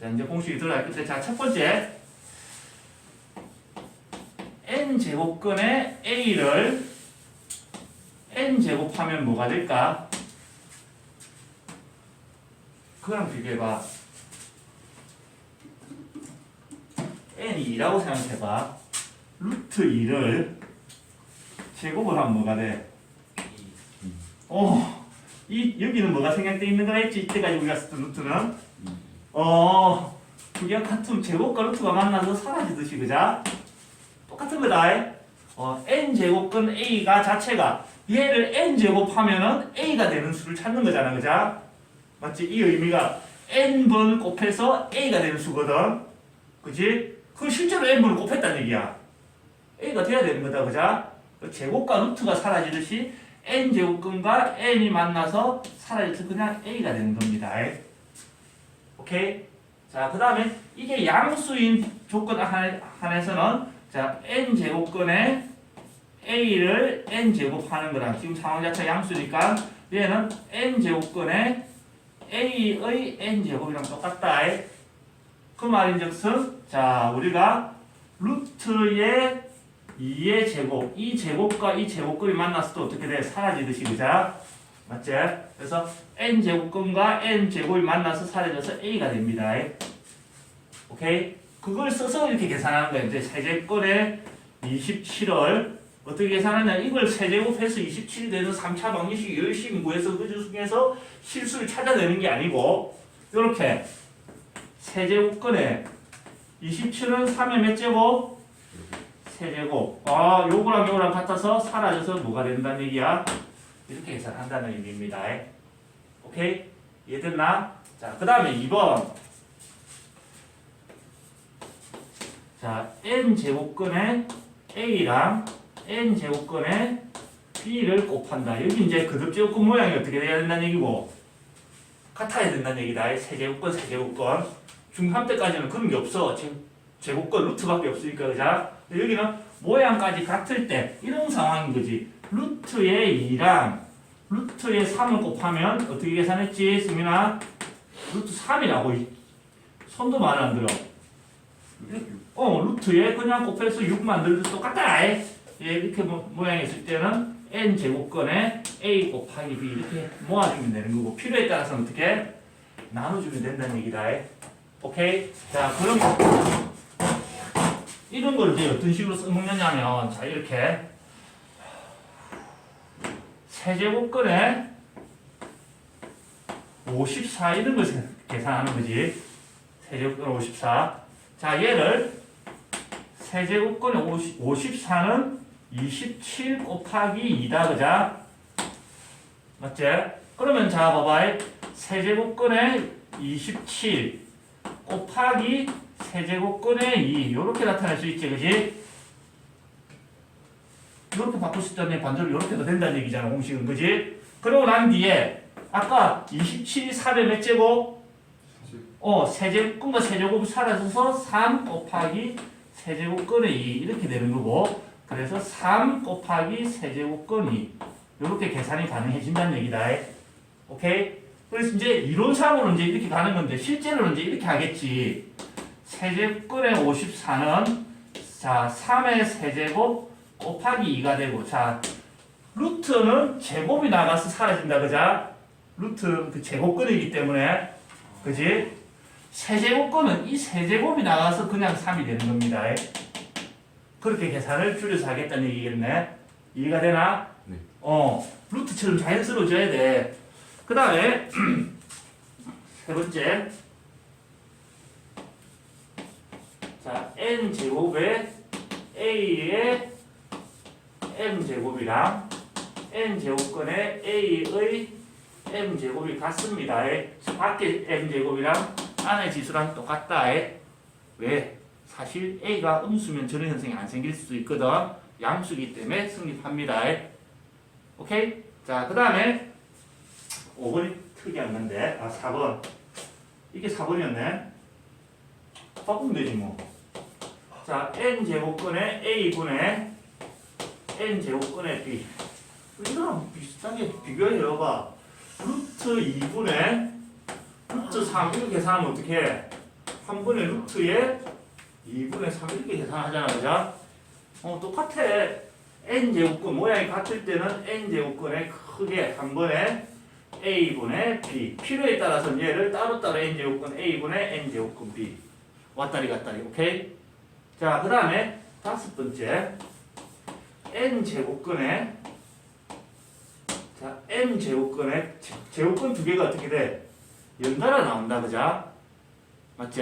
자, 이제 공식이 들어갈 건데 자, 첫 번째 n제곱근의 a를 n제곱하면 뭐가 될까? 그거랑 비교해봐. n이 2라고 생각해봐. 루트 2를 제곱을 하면 뭐가 돼? 여기는 뭐가 생략되어 있는 거라 했지? 이때까지 우리가 썼던 루트는? 두 개가 같으면 제곱과 루트가 만나서 사라지듯이, 그자? 똑같은 거다. n제곱근 a가 자체가 얘를 n제곱하면은 a가 되는 수를 찾는 거잖아. 그자? 맞지? 이 의미가 n번 곱해서 a가 되는 수거든. 그지? 그 실제로 n번을 곱했다는 얘기야. a가 돼야 되는 거다. 그자? 제곱과 루트가 사라지듯이 n제곱근과 n이 만나서 사라져서 그냥 a가 되는 겁니다. 오케이? 자, 그 다음에 이게 양수인 조건 한에서는 자, n제곱근의 a를 n제곱하는 거라. 지금 상황 자체가 양수니까 얘는 n제곱근의 a의 n제곱이랑 똑같다. 그 말인즉슨 자, 우리가 루트의 2의 제곱, 이 제곱과 이 제곱근이 만났을 때 어떻게 돼? 사라지듯이. 그자? 맞지? 그래서 n제곱근과 n제곱이 만나서 사라져서 a가 됩니다. 오케이? 그걸 써서 이렇게 계산하는 거예요. 이제 세제곱근의 27을 어떻게 계산하냐? 이걸 세제곱해서 27이 되는 3차 방정식 열심히 구해서 그 중에서 실수를 찾아내는 게 아니고 이렇게 세제곱근의 27은 3의 몇 제곱? 세제곱. 아, 요거랑 같아서 사라져서 뭐가 된다는 얘기야? 이렇게 계산한다는 의미입니다. 오케이? 이해됐나? 자, 그 다음에 2번. 자, n제곱근의 a랑 n제곱근의 b를 곱한다. 여기 이제 거듭제곱근 모양이 어떻게 돼야 된다는 얘기고 같아야 된다는 얘기다. 세제곱근, 세제곱근. 중3 때까지는 그런 게 없어. 제곱근 루트밖에 없으니까, 그자? 여기는 모양까지 같을 때 이런 상황인 거지. 루트의 2랑 루트의 3을 곱하면 어떻게 계산했지? 승민아? 루트 3이라고. 손도 말 안 들어. 루트에 그냥 곱해서 6 만들어도 똑같다. 이렇게 모양이 있을 때는 n제곱근에 a 곱하기 b 이렇게 모아주면 되는 거고 필요에 따라서는 어떻게? 나눠주면 된다는 얘기다. 오케이? 자, 그럼 이런 걸 이제 어떤 식으로 써먹느냐면 자, 이렇게 세제곱근에 54 이런 걸 계산하는 거지. 세제곱근 54. 자, 얘를 세제곱근의 54는 27 곱하기 2다, 그자? 맞지? 그러면 자, 봐봐. 세제곱근의 27 곱하기 세제곱근의 2 이렇게 나타낼 수 있지, 그지? 이렇게 바꿀 수 있다는 반대로 이렇게도 된다는 얘기잖아, 공식은, 그지? 그러고 난 뒤에 아까 27이 4의 몇 제곱? 세제곱근과 세제곱이 사라져서 3 곱하기 세제곱근의 2 이렇게 되는 거고 그래서 3 곱하기 세제곱근 2 이렇게 계산이 가능해진다는 얘기다. 오케이? 그래서 이제 이론상으로 이제 이렇게 가는 건데 실제로는 이제 이렇게 하겠지. 세제곱근의 54는 자 3의 세제곱 곱하기 2가 되고 자 루트는 제곱이 나가서 사라진다, 그자? 루트 그 제곱근이기 때문에 그지? 세제곱근은 이 세제곱이 나가서 그냥 3이 되는 겁니다. 그렇게 계산을 줄여서 하겠다는 얘기겠네. 이해가 되나? 네. 루트처럼 자연스러워져야 돼. 그 다음에 세 번째 자 n제곱에 a의 m제곱이랑 n제곱근의 a의 m제곱이 같습니다. 밖에 m제곱이랑 안의 지수랑 똑같다. 왜? 사실 a가 음수면 저런 현상이 안 생길 수도 있거든. 양수기 때문에 성립합니다. 오케이? 자, 그 다음에 5번이 특이한 건데 4번 이게 4번이었네. 바꾸면 되지 뭐. 자, n제곱근의 a분의 n제곱근의 b 이거랑 비슷하게 비교해봐. 루트 2분의 루트 3 이렇게 계산하면 어떻게 해? 한 번에 루트에 2분의 3 이렇게 계산하잖아, 그죠? 똑같아. n제곱근 모양이 같을 때는 n제곱근에 크게 한 번에 a분의 b 필요에 따라서 얘를 따로따로 n제곱근 a분의 n제곱근 b 왔다리 갔다리. 오케이? 자, 그 다음에 다섯 번째 n제곱근에 자 n제곱근에 제곱근 두 개가 어떻게 돼? 연달아 나온다, 그죠? 맞지?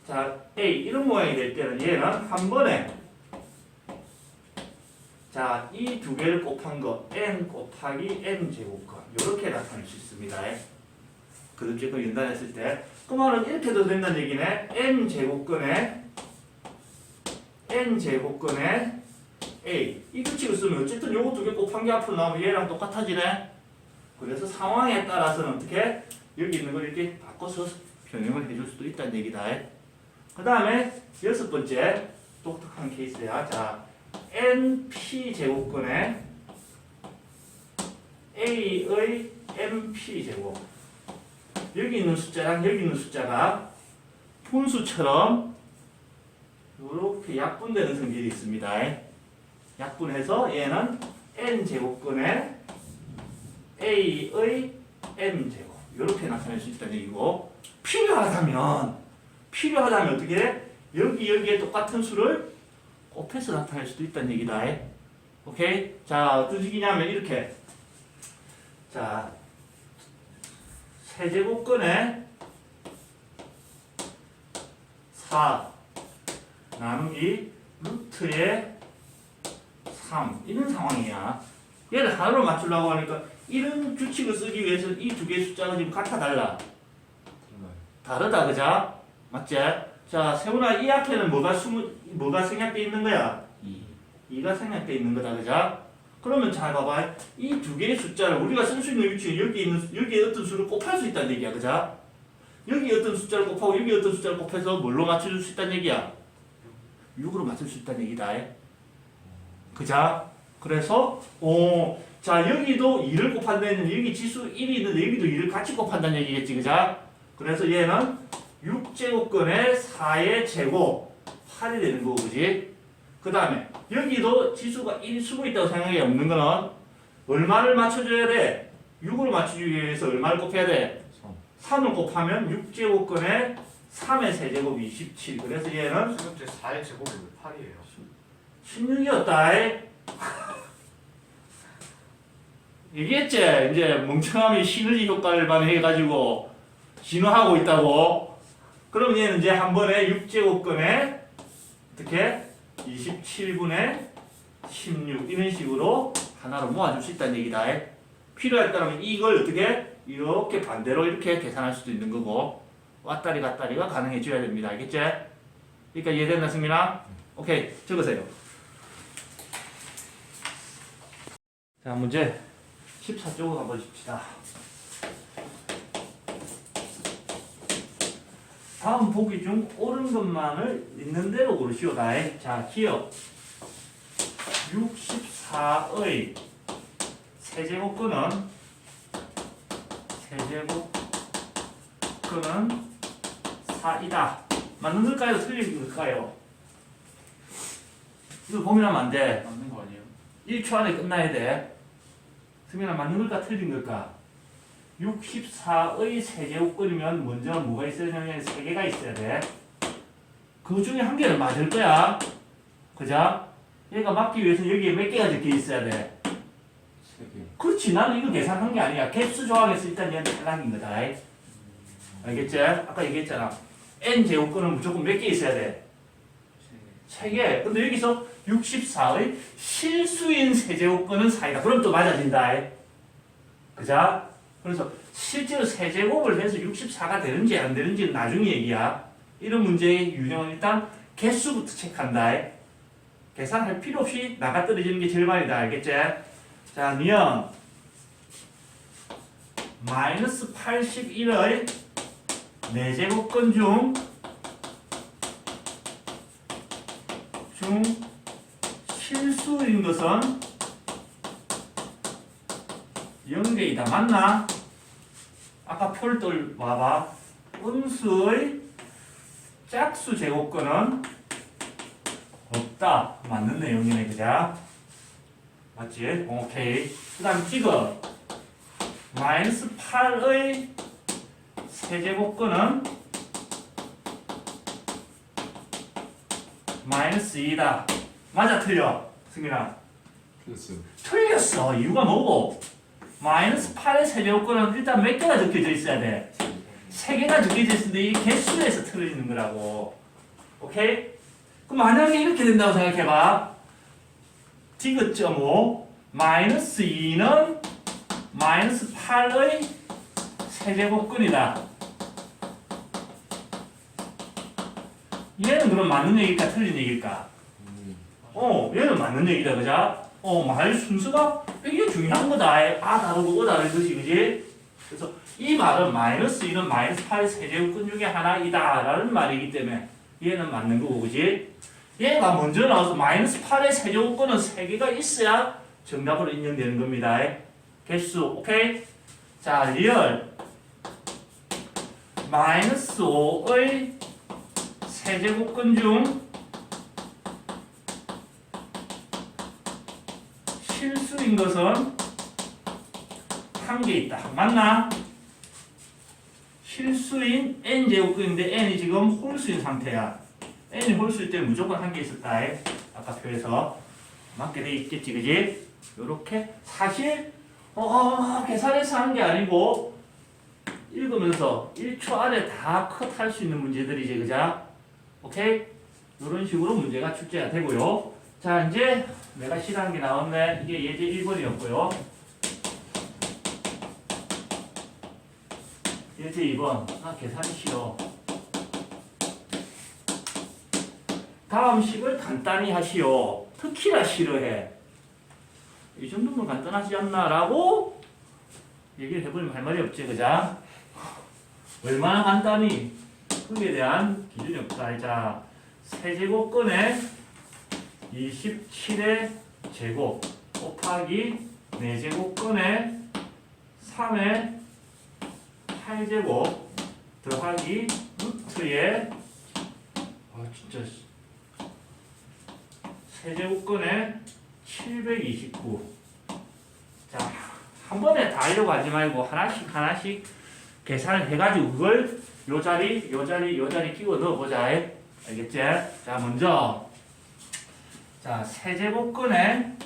자, A 이런 모양이 될 때는 얘는 한 번에 자, 이 두 개를 곱한 거 n 곱하기 n 제곱근 이렇게 나타낼 수 있습니다. 그렇게 연달했을 때 그 말은 이렇게도 된다는 얘기네. n 제곱근에 a 이 규칙을 쓰면 어쨌든 요거 두 개 곱한 게 앞으로 나오면 얘랑 똑같아지네. 그래서 상황에 따라서는 어떻게 여기 있는 걸 이렇게 바꿔서 변형을 해줄 수도 있다는 얘기다. 그 다음에 여섯 번째 독특한 케이스야. 자, np 제곱근에 a의 np 제곱 여기 있는 숫자랑 여기 있는 숫자가 분수처럼 이렇게 약분되는 성질이 있습니다. 약분해서 얘는 n 제곱근에 A의 M제곱 이렇게 나타낼 수 있다는 얘기고 필요하다면 어떻게 해? 여기에 똑같은 수를 곱해서 나타낼 수도 있다는 얘기다. 오케이? 자, 어떤 식이냐면 이렇게 자 세제곱근에 4 나누기 루트의 3 이런 상황이야. 얘를 하나로 맞추려고 하니까 이런 규칙을 쓰기 위해서 이 두 개의 숫자가 지금 같아 달라? 다르다, 그자? 맞지? 자, 세훈아, 이 앞에는 뭐가 생략되어 있는 거야? 2가 생략되어 있는 거다, 그자? 그러면 잘 봐봐. 이 두 개의 숫자를 우리가 쓸 수 있는 위치는 여기에 어떤 수를 곱할 수 있다는 얘기야, 그자? 여기 어떤 숫자를 곱하고 여기 어떤 숫자를 곱해서 뭘로 맞춰줄 수 있다는 얘기야? 6으로 맞출 수 있다는 얘기다. 그자? 그래서, 자, 여기도 2를 곱한다는 여기 지수 1이 있는데 여기도 2를 같이 곱한다는 얘기겠지, 그자? 그래서 얘는 6제곱근의 4의 제곱 8이 되는 거고, 그지? 그 다음에 여기도 지수가 1이 숨어 있다고 생각이 없는 거는 얼마를 맞춰줘야 돼? 6을 맞추기 위해서 얼마를 곱해야 돼? 3을 곱하면 6제곱근의 3의 세제곱이 27. 그래서 얘는 수급제 4의 제곱이 왜 8이에요? 16이었다. 얘기했지? 이제 멍청함이 시너지 효과를 발휘해가지고 진화하고 있다고. 그럼 얘는 이제 한 번에 6제곱근에 어떻게? 27분의 16 이런 식으로 하나로 모아줄 수 있다는 얘기다. 필요할 때라면 이걸 어떻게? 이렇게 반대로 이렇게 계산할 수도 있는 거고 왔다리 갔다리가 가능해져야 됩니다. 알겠지? 그러니까 이해됐나, 승민아? 오케이, 적으세요. 자, 문제 14쪽을 한번 봅시다. 다음 보기 중 옳은 것만을 있는 대로 고르시오다. 자, 기억 64의 세제곱근은 4이다. 맞는 걸까요? 틀린 걸까요? 이거 고민하면 안 돼. 맞는 거 아니에요? 1초 안에 끝나야 돼. 승민아, 맞는 걸까 틀린 걸까? 64의 세제곱근이면 먼저 뭐가 있어야 되냐면 3개가 있어야 돼. 그 중에 한 개는 맞을 거야. 그죠? 얘가 맞기 위해서 여기에 몇 개가 적혀 있어야 돼? 3개. 그렇지. 나는 이거 계산한 게 아니야. 개수 조항에서 일단 얘는 탈락인 거다. 알겠지? 아까 얘기했잖아. n 제곱근은 무조건 몇 개 있어야 돼? 3개. 근데 여기서 64의 실수인 세제곱근은 4이다. 그럼 또 맞아진다. 그죠? 그래서 실제로 세제곱을 해서 64가 되는지 안 되는지는 나중에 얘기야. 이런 문제의 유형은 일단 개수부터 체크한다. 계산할 필요 없이 나가 떨어지는 게 제일 말이다. 알겠지? 자, 니은 마이너스 81의 4제곱근 중 실수인 것은 0개이다. 맞나? 아까 표를 또 봐봐. 음수의 짝수 제곱근은 없다. 맞는 내용이네, 그자? 맞지? 오케이. 그 다음 지금 마이너스 8의 세제곱근은 마이너스 2다. 맞아, 틀려? 승민아. 틀렸어요. 틀렸어. 이유가 뭐고? 마이너스 8의 세제곱근은 일단 몇 개가 적혀져 있어야 돼? 3개가 적혀져 있는데 이 개수에서 틀어지는 거라고. 오케이? 그럼 만약에 이렇게 된다고 생각해봐. 디귿.5 마이너스 2는 마이너스 8의 세제곱근이다. 얘는 그럼 맞는 얘기일까 틀린 얘기일까? 얘는 맞는 얘기다, 그자? 말 순서가 되게 중요한 거다. 아 다르고 다르듯이, 그지? 그래서 이 말은 마이너스 2는 마이너스 8의 세제곱근 중에 하나이다 라는 말이기 때문에 얘는 맞는 거고, 그지? 얘가 먼저 나와서 마이너스 8의 세제곱근은 3개가 있어야 정답으로 인정되는 겁니다. 개수, 오케이? 자, 리얼 마이너스 5의 세제곱근 중 실수인 것은 한 개 있다. 맞나? 실수인 n제곱근인데 n이 지금 홀수인 상태야. n이 홀수일 때 무조건 한 개 있었다. 아까 표에서 맞게 돼 있겠지, 그지? 요렇게 사실 계산해서 한 게 아니고 읽으면서 1초 안에 다 컷할 수 있는 문제들이지, 그자? 오케이? 이런 식으로 문제가 출제가 되고요. 자, 이제 내가 싫어하는 게 나왔네. 이게 예제 1번이었고요. 예제 2번. 계산이 싫어. 다음 식을 간단히 하시오. 특히나 싫어해. 이 정도면 간단하지 않나? 라고 얘기를 해버리면 할 말이 없지, 그자? 얼마나 간단히? 그에 대한 기준이 없다. 자, 세제곱근에 27의 제곱 곱하기 4제곱근에 3의 8제곱 더하기 루트의 진짜 세제곱근에 729. 자, 한 번에 다 하려고 하지 말고 하나씩 계산을 해가지고 그걸 요 자리 끼워 넣어보자. 알겠지? 자, 먼저 자, 세제곱근에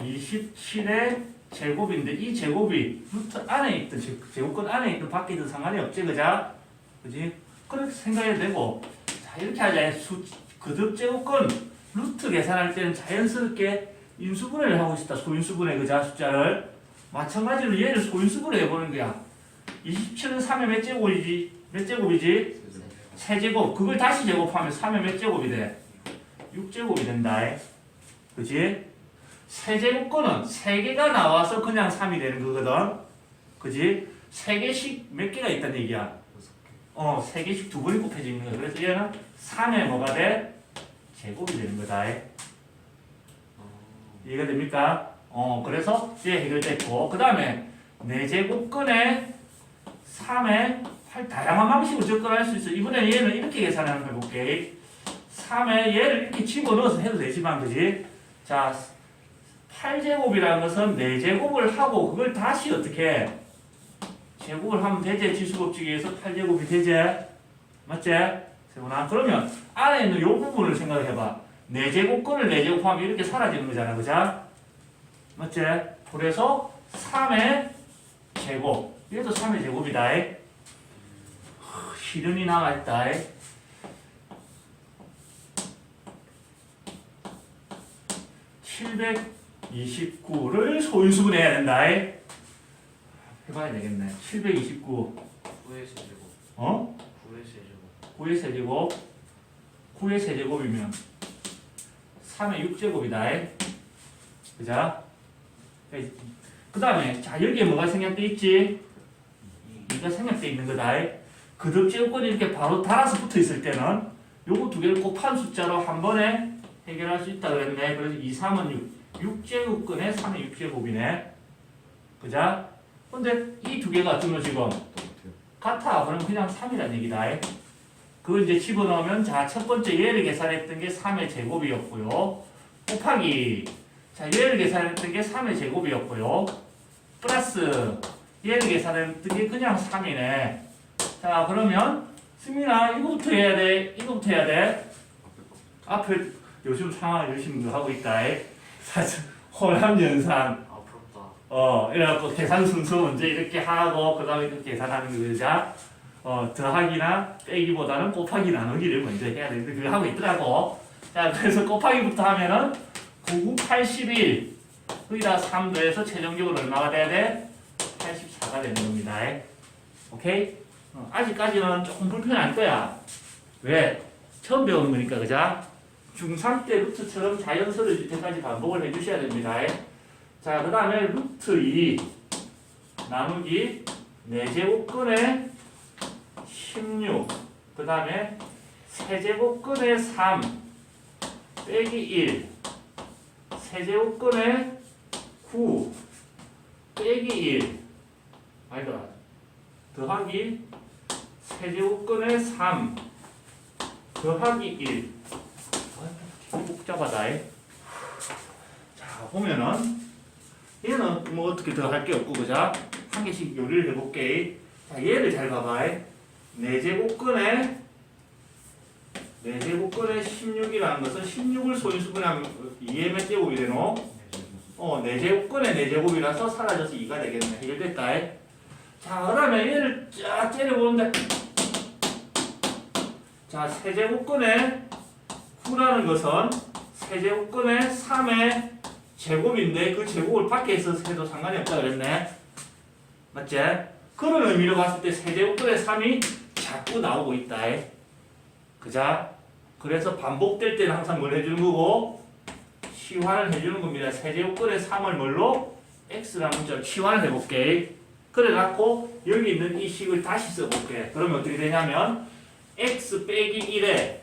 27의 제곱인데 이 제곱이 루트 안에 있든 제곱근 안에 있든 밖에 있든 상관이 없지, 그자? 그지? 그렇게 생각해도 되고. 자, 이렇게 하자. 거듭제곱근 루트 계산할 때는 자연스럽게 인수분해를 하고 있다. 소인수분해, 그자? 숫자를. 마찬가지로 얘를 소인수분해 해보는 거야. 27은 3의 몇 제곱이지? 몇 제곱이지? 세제곱. 그걸 다시 제곱하면 3의 몇 제곱이 돼? 6제곱이 된다. 그지? 세제곱근은 3개가 나와서 그냥 3이 되는 거거든. 그지? 3개씩 몇 개가 있다는 얘기야. 3개씩 두 번이 곱해져 있는 거야. 그래서 얘는 3의 뭐가 돼? 제곱이 되는 거다. 이해가 됩니까? 그래서 얘 해결됐고, 그 다음에 4제곱근에 3의 8, 다양한 방식으로 접근할 수 있어. 이번에 얘는 이렇게 계산을 한번 해볼게. 3에 얘를 이렇게 집어넣어서 해도 되지만, 그지? 자, 8제곱이라는 것은 4제곱을 하고 그걸 다시 어떻게 제곱을 하면 되지? 지수법칙에서 8제곱이 되지? 맞지? 세훈아, 그러면 안에 있는 이 부분을 생각해봐. 4제곱근을 4제곱하면 이렇게 사라지는 거잖아, 그죠? 맞지? 그래서 3의 제곱, 이것도 3의 제곱이다. 실현이 남아있다. 729를 소인수분해야 된다. 해봐야 되겠네. 729. 9의 세제곱. 9의 세제곱. 9의 세제곱. 9의 세제곱이면 3의 6제곱이다. 그자? 그 다음에, 자, 여기에 뭐가 생략돼 있지? 이가 생략돼 있는 거다. 거듭제곱권이 이렇게 바로 달아서 붙어 있을 때는 요거 두 개를 곱한 숫자로 한 번에 해결할 수 있다 그랬네. 그래서 2, 3은 6제곱근에 3의 6제곱이네. 그자? 근데 이 두 개가 어쩌면 지금 같아. 그럼 그냥 3이란 얘기다. 그걸 이제 집어넣으면, 자, 첫 번째 얘를 계산했던 게 3의 제곱이었고요. 곱하기, 자, 얘를 계산했던 게 3의 제곱이었고요. 플러스, 얘를 계산했던 게 그냥 3이네. 자, 그러면, 승민아, 이거부터 해야 돼. 이거부터 해야 돼. 앞에 요즘 상황 열심히 하고 있다. 사실, 호남연산. 아, 부럽다. 이래갖고 계산 순서 문제 이렇게 하고, 그 다음에 이렇게 계산하는 거자. 더하기나 빼기보다는 곱하기 나누기를 먼저 해야 되는데, 그걸 하고 있더라고. 자, 그래서 곱하기부터 하면은, 9, 81. 거기다 3 더해서 최종적으로 얼마가 돼야 돼? 84가 되는 겁니다. 오케이? 아직까지는 조금 불편할 거야. 왜? 처음 배우는 거니까, 그자? 중3 때 루트처럼 자연스러워질 때까지 반복을 해주셔야 됩니다. 자, 그 다음에 루트 2 나누기 4제곱근에 16, 그 다음에 세제곱근에 3 빼기 1, 세제곱근에 9 빼기 1, 아니다, 더하기 세제곱근에 3 더하기 1. 복잡하다. 자, 보면은 얘는 뭐 어떻게 더 할 게 없고 그자? 한 개씩 요리를 해볼게. 자, 얘를 잘 봐봐. 4제곱근에 16이라는 것은 16을 소인수분하면 2의 몇 제곱이 되노? 4제곱근에 4제곱이라서 사라져서 2가 되겠네. 해결됐다. 자, 그 다음에 얘를 쫙 째려보는데 자, 세제곱근에 9라는 것은 세제곱근에 3의 제곱인데 그 제곱을 밖에 있어서 해도 상관이 없다 그랬네. 맞지? 그런 의미로 봤을 때 세제곱근에 3이 자꾸 나오고 있다. 그자? 그래서 반복될 때는 항상 뭘 해주는 거고? 치환을 해주는 겁니다. 세제곱근에 3을 뭘로? x라는 문자로 치환을 해볼게. 그래갖고 여기 있는 이 식을 다시 써볼게. 그러면 어떻게 되냐면 x 빼기 1에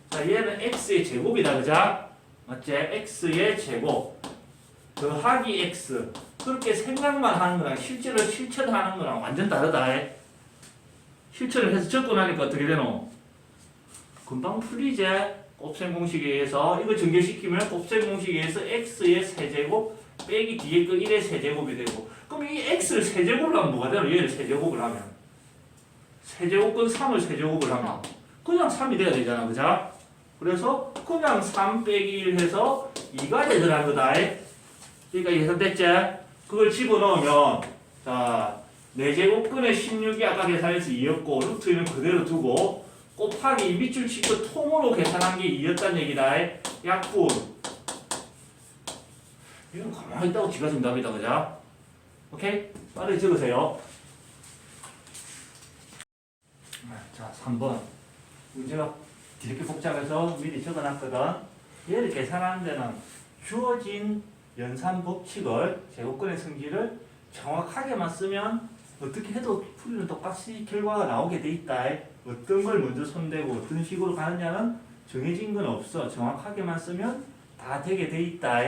자 얘는 x의 제곱이다. 그자? 맞지? x의 제곱 더하기 x 그렇게 생각만 하는 거랑 실제로 실천하는 거랑 완전 다르다. 실천을 해서 접근하니까 어떻게 되노? 금방 풀리지? 곱셈 공식에 의해서 이거 전개시키면 곱셈 공식에 의해서 x의 세제곱 빼기 뒤에 그 1의 세제곱이 되고 그럼 이 x를 세제곱을 하면 뭐가 되노? 얘를 세제곱을 하면 세제곱근 3을 세제곱을 하면 그냥 3이 돼야 되잖아. 그자? 그래서 그냥 3 빼기 1 해서 2가 되더라는 거다. 그러니까 계산됐지? 그걸 집어넣으면 자 4제곱근의 16이 아까 계산해서 2였고 루트는 그대로 두고 곱하기 밑줄 치고 통으로 계산한 게 2였다는 얘기다. 약분 이건 가만히 있다고 지가 정답이다. 그자? 오케이? 빠르게 적으세요. 자 3번 문제가 이렇게 복잡해서 미리 적어놨거든. 얘를 계산하는 데는 주어진 연산 법칙을 제곱근의 성질을 정확하게만 쓰면 어떻게 해도 풀이는 똑같이 결과가 나오게 돼 있다. 어떤 걸 먼저 손대고 어떤 식으로 가느냐는 정해진 건 없어. 정확하게만 쓰면 다 되게 돼 있다.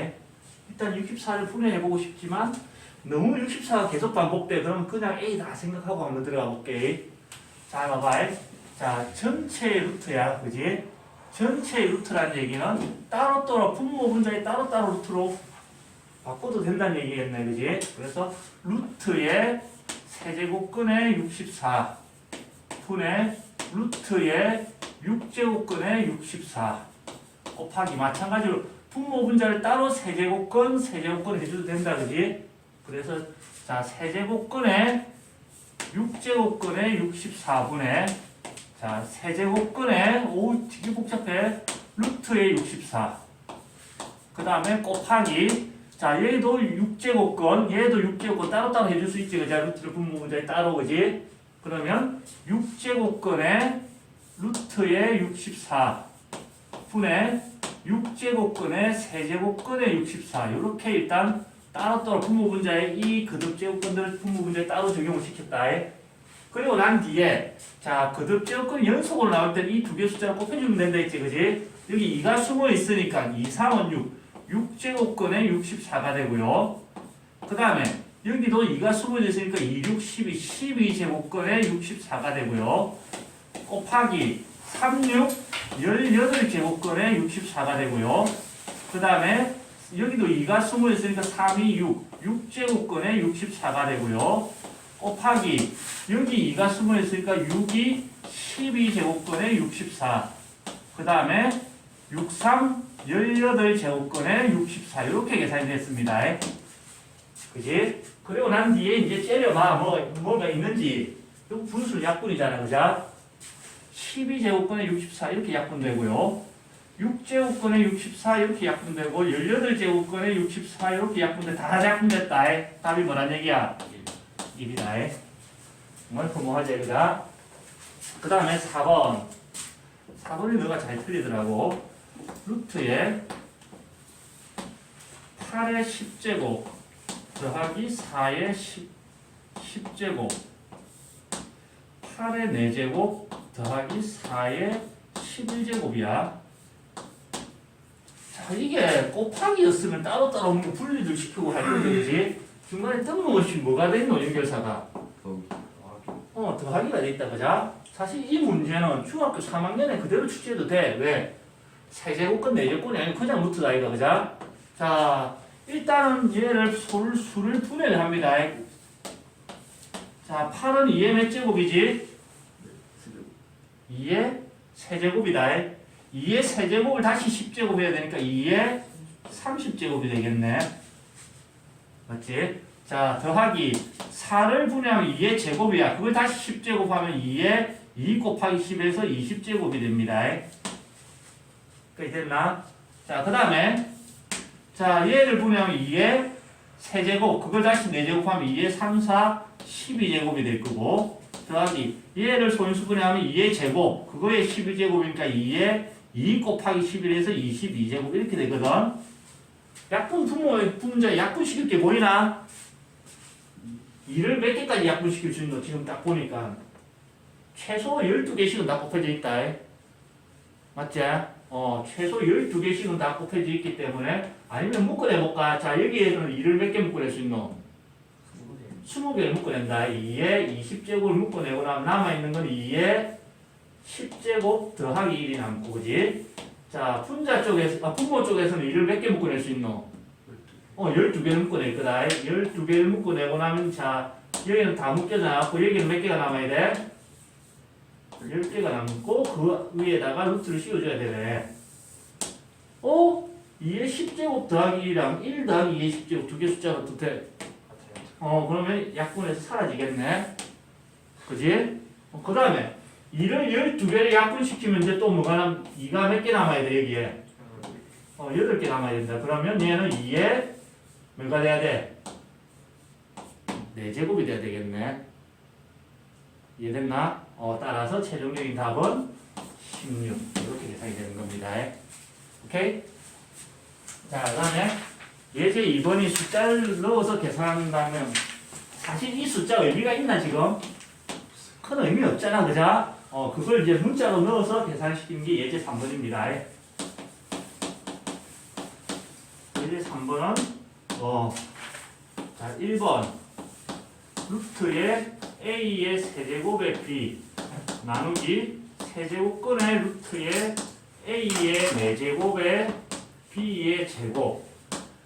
일단 64를 풀이해보고 싶지만 너무 64가 계속 반복돼. 그러면 그냥 A다 생각하고 한번 들어가 볼게. 자 봐봐. 자 전체의 루트야. 그지? 전체의 루트라는 얘기는 따로따로 분모 분자에 따로따로 루트로 바꿔도 된다는 얘기겠네. 그지? 그래서 루트의 세제곱근의 64 분의 루트의 6제곱근의 64 곱하기 마찬가지로 분모 분자를 따로 세제곱근 해줘도 된다. 그지? 그래서 자 세제곱근의 6제곱근의 64분의 자 세제곱근의 오 되게 복잡해 루트의 64 그 다음에 곱하기 자 얘도 6제곱근 얘도 6제곱근 따로따로 해줄 수 있지. 그자 루트를 분모 분자에 따로. 그지? 그러면 6제곱근의 루트의 64 분의 6제곱근의 세제곱근의 64 이렇게 일단 따로따로 분모 분자에 이 거듭 제곱근들을 분모 분자에 따로 적용을 시켰다. 그리고 난 뒤에 자 거듭 제곱근 연속으로 나올 때 이 두 개 숫자를 곱해주면 된다 했지. 그지? 여기 2가 숨어 있으니까 2, 3은 6제곱근의 64가 되고요. 그 다음에 여기도 2가 숨어져 있으니까 2, 6, 12, 12제곱근의 64가 되고요. 곱하기 3, 6, 18제곱근의 64가 되고요. 그 다음에 여기도 2가 숨어 있으니까 3, 2, 6제곱근의 64가 되고요. 곱하기 여기 2가 숨어 있으니까 6이 12제곱근의 64. 그 다음에 6, 3, 18제곱근의 64 이렇게 계산이 됐습니다. 그지? 그리고 난 뒤에 이제 째려봐. 뭐가 있는지. 이거 분수 약분이잖아. 그죠? 12제곱근의 64 이렇게 약분되고요. 6제곱근의 64 이렇게 약분되고 18제곱근의 64 이렇게 약분돼. 다 약분됐다. 답이 뭐란 얘기야? 1이다. 정말 뭐하지? 그자? 그 다음에 4번. 4번이 너가 잘 틀리더라고. 루트에 8의 10제곱 더하기 4의 10제곱 8의 4제곱 더하기 4의 11제곱이야. 자 이게 곱하기였으면 따로따로 분리를 시키고 할 건데 그지? 중간에 뜬금없이 뭐가 됐노 연결사가? 더하기가 돼 있다. 그자? 사실 이 문제는 중학교 3학년에 그대로 출제해도 돼. 왜? 세제곱근, 네제곱근이 아니고 그냥 루트다 이거. 그자? 자 일단은 얘를 수를 분해를 합니다. 자, 8은 2의 몇 제곱이지? 2의 세제곱이다. 2의 세제곱을 다시 10제곱 해야 되니까 2의 30제곱이 되겠네. 맞지? 자, 더하기 4를 분해하면 2의 제곱이야. 그걸 다시 10제곱하면 2의 2 곱하기 10에서 20제곱이 됩니다. 그게 됐나? 자, 그 다음에 자, 얘를 분해하면 2의 세제곱, 그걸 다시 4제곱하면 2의 3, 4, 12제곱이 될 거고, 더하기 얘를 소인수 분해하면 2의 제곱, 그거의 12제곱이니까 2의 2 곱하기 11에서 22제곱 이렇게 되거든. 약분 분모의 약분시킬 게 보이나? 2를 몇 개까지 약분시킬 수 있는 거 지금 딱 보니까 최소 12개씩은 다 곱해져 있다. 맞지? 최소 12개씩은 다 곱해져 있기 때문에 아니면 묶어내볼까? 자, 여기에서는 2를 몇 개 묶어낼 수 있노? 20개를 묶어낸다. 2에 20제곱을 묶어내고 나면 남아있는 건 2에 10제곱 더하기 1이 남고, 그지? 자, 분모 쪽에서는 2를 몇 개 묶어낼 수 있노? 12개를 묶어낼 거다. 12개를 묶어내고 나면, 자, 여기는 다 묶여져 나왔고, 여기는 몇 개가 남아야 돼? 10개가 남고, 그 위에다가 루트를 씌워줘야 되네. 2의 10제곱 더하기 1이랑 1 더하기 2의 10제곱 두 개 숫자가 어떻게? 그러면 약분해서 사라지겠네. 그지? 그 다음에 2를 12개를 약분시키면 이제 또 뭐가 2가 몇 개 남아야 돼, 여기에? 8개 남아야 된다. 그러면 얘는 2에 뭐가 돼야 돼? 4제곱이 돼야 되겠네. 이해됐나? 따라서 최종적인 답은 16. 이렇게 계산이 되는 겁니다. 오케이? 자, 그 다음에 예제 2번이 숫자를 넣어서 계산한다면 사실 이 숫자 의미가 있나 지금? 큰 의미 없잖아, 그죠? 그걸 이제 문자로 넣어서 계산시키는 게 예제 3번입니다. 예제 3번은 자, 1번 루트의 a의 세제곱의 b 나누기 세제곱근의 루트의 a의 4제곱의 b의 제곱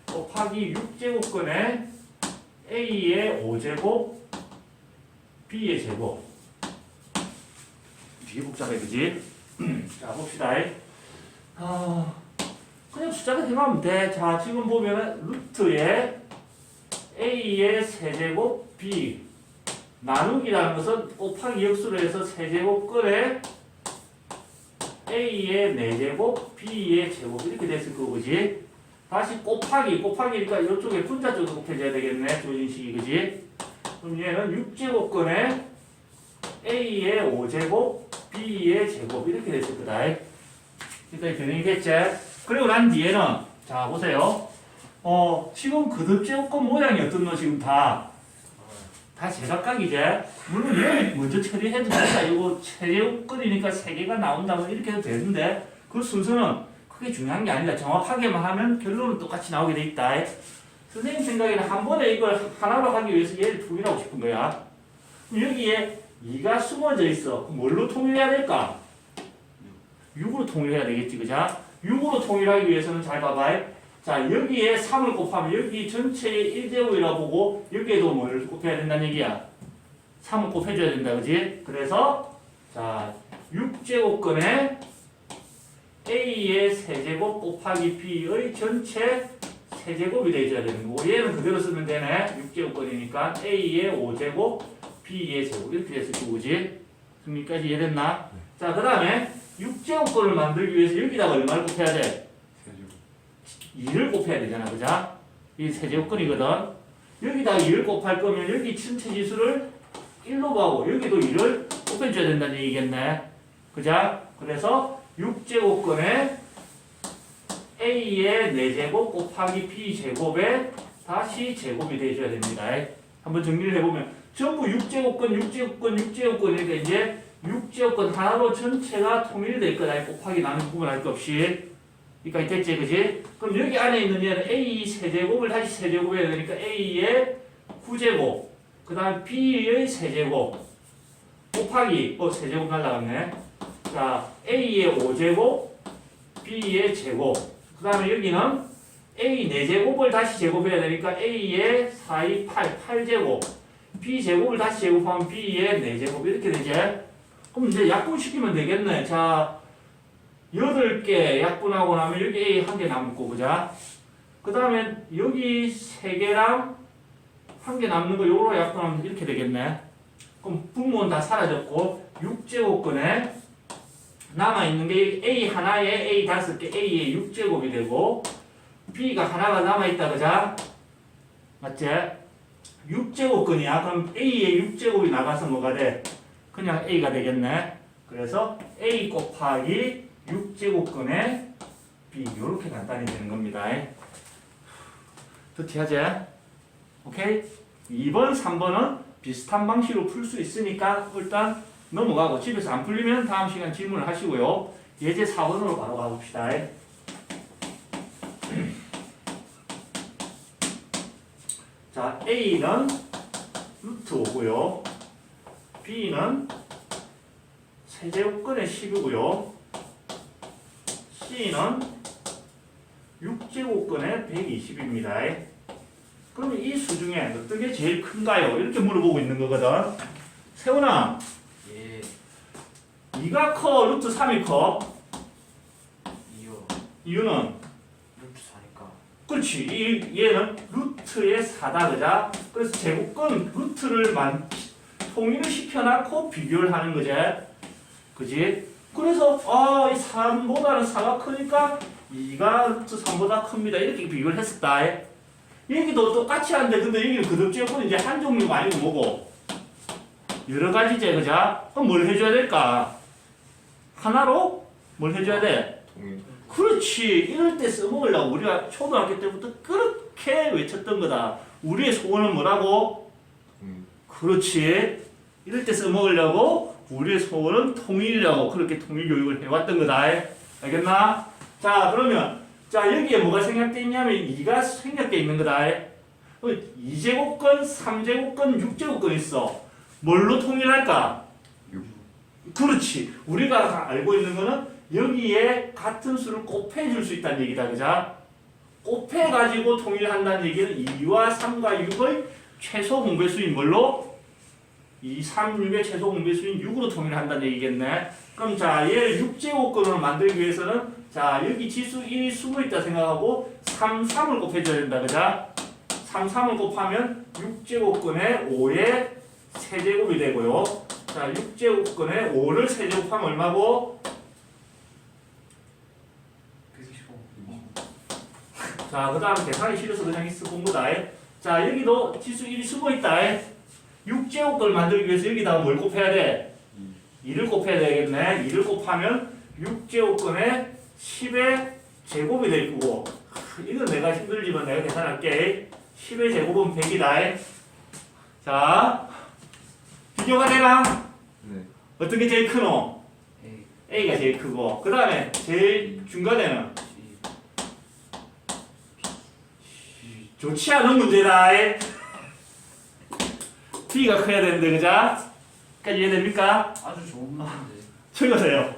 곱하기 6제곱근의 a의 5제곱 b의 제곱. 되게 복잡해, 그지? 자, 봅시다. 그냥 숫자가 생각하면 돼. 자, 지금 보면 루트의 a의 세제곱 b 나누기라는 것은 곱하기 역수로 해서 세제곱근의 a의 4제곱 b의 제곱 이렇게 됐을 거고, 그지? 다시 곱하기니까 이쪽에 분자 쪽에 곱해져야 되겠네, 조진식이, 그지? 그럼 얘는 6제곱근의 a의 5제곱 b의 제곱 이렇게 됐을 거다. 그러니까 변형이겠지? 그리고 난 뒤에는 자 보세요. 지금 그듭제곱근 모양이 어떻노? 지금 다 제각각이지? 물론 얘를 먼저 처리해도 된다. 이거 제곱근이니까 3개가 나온다고 이렇게 해도 되는데 그 순서는 크게 중요한 게 아니다. 정확하게만 하면 결론은 똑같이 나오게 돼 있다. 선생님 생각에는 한 번에 이걸 하나로 하기 위해서 얘를 통일하고 싶은 거야. 그럼 여기에 2가 숨어져 있어. 그럼 뭘로 통일해야 될까? 6으로 통일해야 되겠지, 그죠? 6으로 통일하기 위해서는 잘 봐봐. 자, 여기에 3을 곱하면 여기 전체의 1제곱이라고 보고 여기에도 뭘 곱해야 된다는 얘기야? 3을 곱해줘야 된다, 그지? 그래서 자, 6제곱근의 a의 세제곱 곱하기 b의 전체 세제곱이 되어야 되는 거고 얘는 그대로 쓰면 되네. 6제곱근이니까 a의 5제곱 b의 제곱 이렇게 됐을 거고, 그지? 여기까지 이해됐나? 자, 그 다음에 6제곱근을 만들기 위해서 여기다가 얼마를 곱해야 돼? 2를 곱해야 되잖아, 그죠? 이 세제곱근이거든. 여기다 2를 곱할 거면 여기 전체 지수를 1로 가고 여기도 2를 곱해줘야 된다는 얘기겠네. 그죠? 그래서 6제곱근에 a의 4제곱 곱하기 b제곱에 다시 제곱이 되어줘야 됩니다. 한번 정리를 해보면 전부 6제곱근 이제 6제곱근 하나로 전체가 통일될 거다. 곱하기 나누기 구분할 것 없이. 그러니까 됐지, 그지? 그럼 여기 안에 있는 얘는 a 세제곱을 다시 세제곱해야 되니까 a의 9제곱 그 다음 b의 세제곱 곱하기 세제곱 날라갔네. 자, a의 5제곱 b의 제곱 그 다음에 여기는 A 4제곱을 다시 제곱해야 되니까 A의 4, 2, 8, 8제곱. B 제곱을 다시 제곱하면 B의 4제곱 이렇게 되지. 그럼 이제 약분시키면 되겠네. 자, 8개 약분하고 나면 여기 A 1개 남을 거고, 보자. 그 다음에 여기 3개랑 1개 남는 거 요로 약분하면 이렇게 되겠네. 그럼 분모는 다 사라졌고 6제곱근에 남아있는 게 A 하나에 A 5개 A의 6제곱이 되고 B가 하나가 남아있다 그자? 맞지? 6제곱근이야. 그럼 A의 6제곱이 나가서 뭐가 돼? 그냥 A가 되겠네. 그래서 A 곱하기 6제곱근에 B 이렇게 간단히 되는 겁니다. 도티하지? 오케이? 2번, 3번은 비슷한 방식으로 풀 수 있으니까 일단 넘어가고 집에서 안 풀리면 다음 시간 질문을 하시고요. 예제 4번으로 바로 가봅시다. 자, A는 루트 5고요. B는 세제곱근의 10이고요. C는 6제곱근의 120입니다. 그러면 이 수 중에 어떤 게 제일 큰가요? 이렇게 물어보고 있는 거거든. 세훈아, 예. 2가 커, 루트 3이 커? 2요. 이유는? 루트 4니까. 그렇지. 얘는 루트의 4다, 그자? 그래서 제곱근 루트를 통일을 시켜놓고 비교를 하는 거지. 그지? 그래서, 이 3보다는 4가 크니까 2가 루트 3보다 큽니다. 이렇게 비교를 했었다. 여기도 똑같이 한데, 근데 여기는 거듭제곱은 이제 한 종류가 아니고 뭐고? 여러 가지제, 그자? 그럼 뭘 해줘야 될까? 하나로 뭘 해줘야 돼? 동일. 그렇지. 이럴 때 써먹으려고 우리가 초등학교 때부터 그렇게 외쳤던 거다. 우리의 소원은 뭐라고? 동일. 그렇지. 이럴 때 써먹으려고 우리의 소원은 통일이라고 그렇게 통일교육을 해왔던 거다. 알겠나? 자, 그러면 자 여기에 뭐가 생략되어 있냐면 2가 생략되어 있는 거다. 2제곱근, 3제곱근, 6제곱근 있어. 뭘로 통일할까? 6. 그렇지. 우리가 알고 있는 거는 여기에 같은 수를 곱해줄 수 있다는 얘기다. 그자? 곱해가지고 통일한다는 얘기는 2와 3과 6의 최소 공배수인 뭘로? 2, 3, 6의 최소 공배수인 6으로 통일한다는 얘기겠네. 그럼 자, 얘를 6제곱근으로 만들기 위해서는 자, 여기 지수 1이 숨어있다 생각하고 3, 3을 곱해줘야 된다. 그자? 3, 3을 곱하면 6제곱근에 5의 세제곱이 되고요. 자, 6제곱근에 5를 세제곱하면 얼마고? 125. 자, 그 다음 계산이 싫어서 그냥 쓰본 거다. 자, 여기도 지수 1이 숨어있다. 6제곱근을 만들기 위해서 여기다가 뭘 곱해야 돼? 2를 곱해야 되겠네. 2를 곱하면 6제곱근에 10의 제곱이 될 거고. 이건 내가 힘들지만 내가 계산할게. 10의 제곱은 100이다. 자, 비교가 되나? 네. 어떤 게 제일 크노? A. A가 제일 크고. 그 다음에 제일 중간에는 C. 좋지 않은 문제다. B가 커야 되는데, 그자? 까지 이해됩니까? 아주 좋은 문제인데. 적으세요.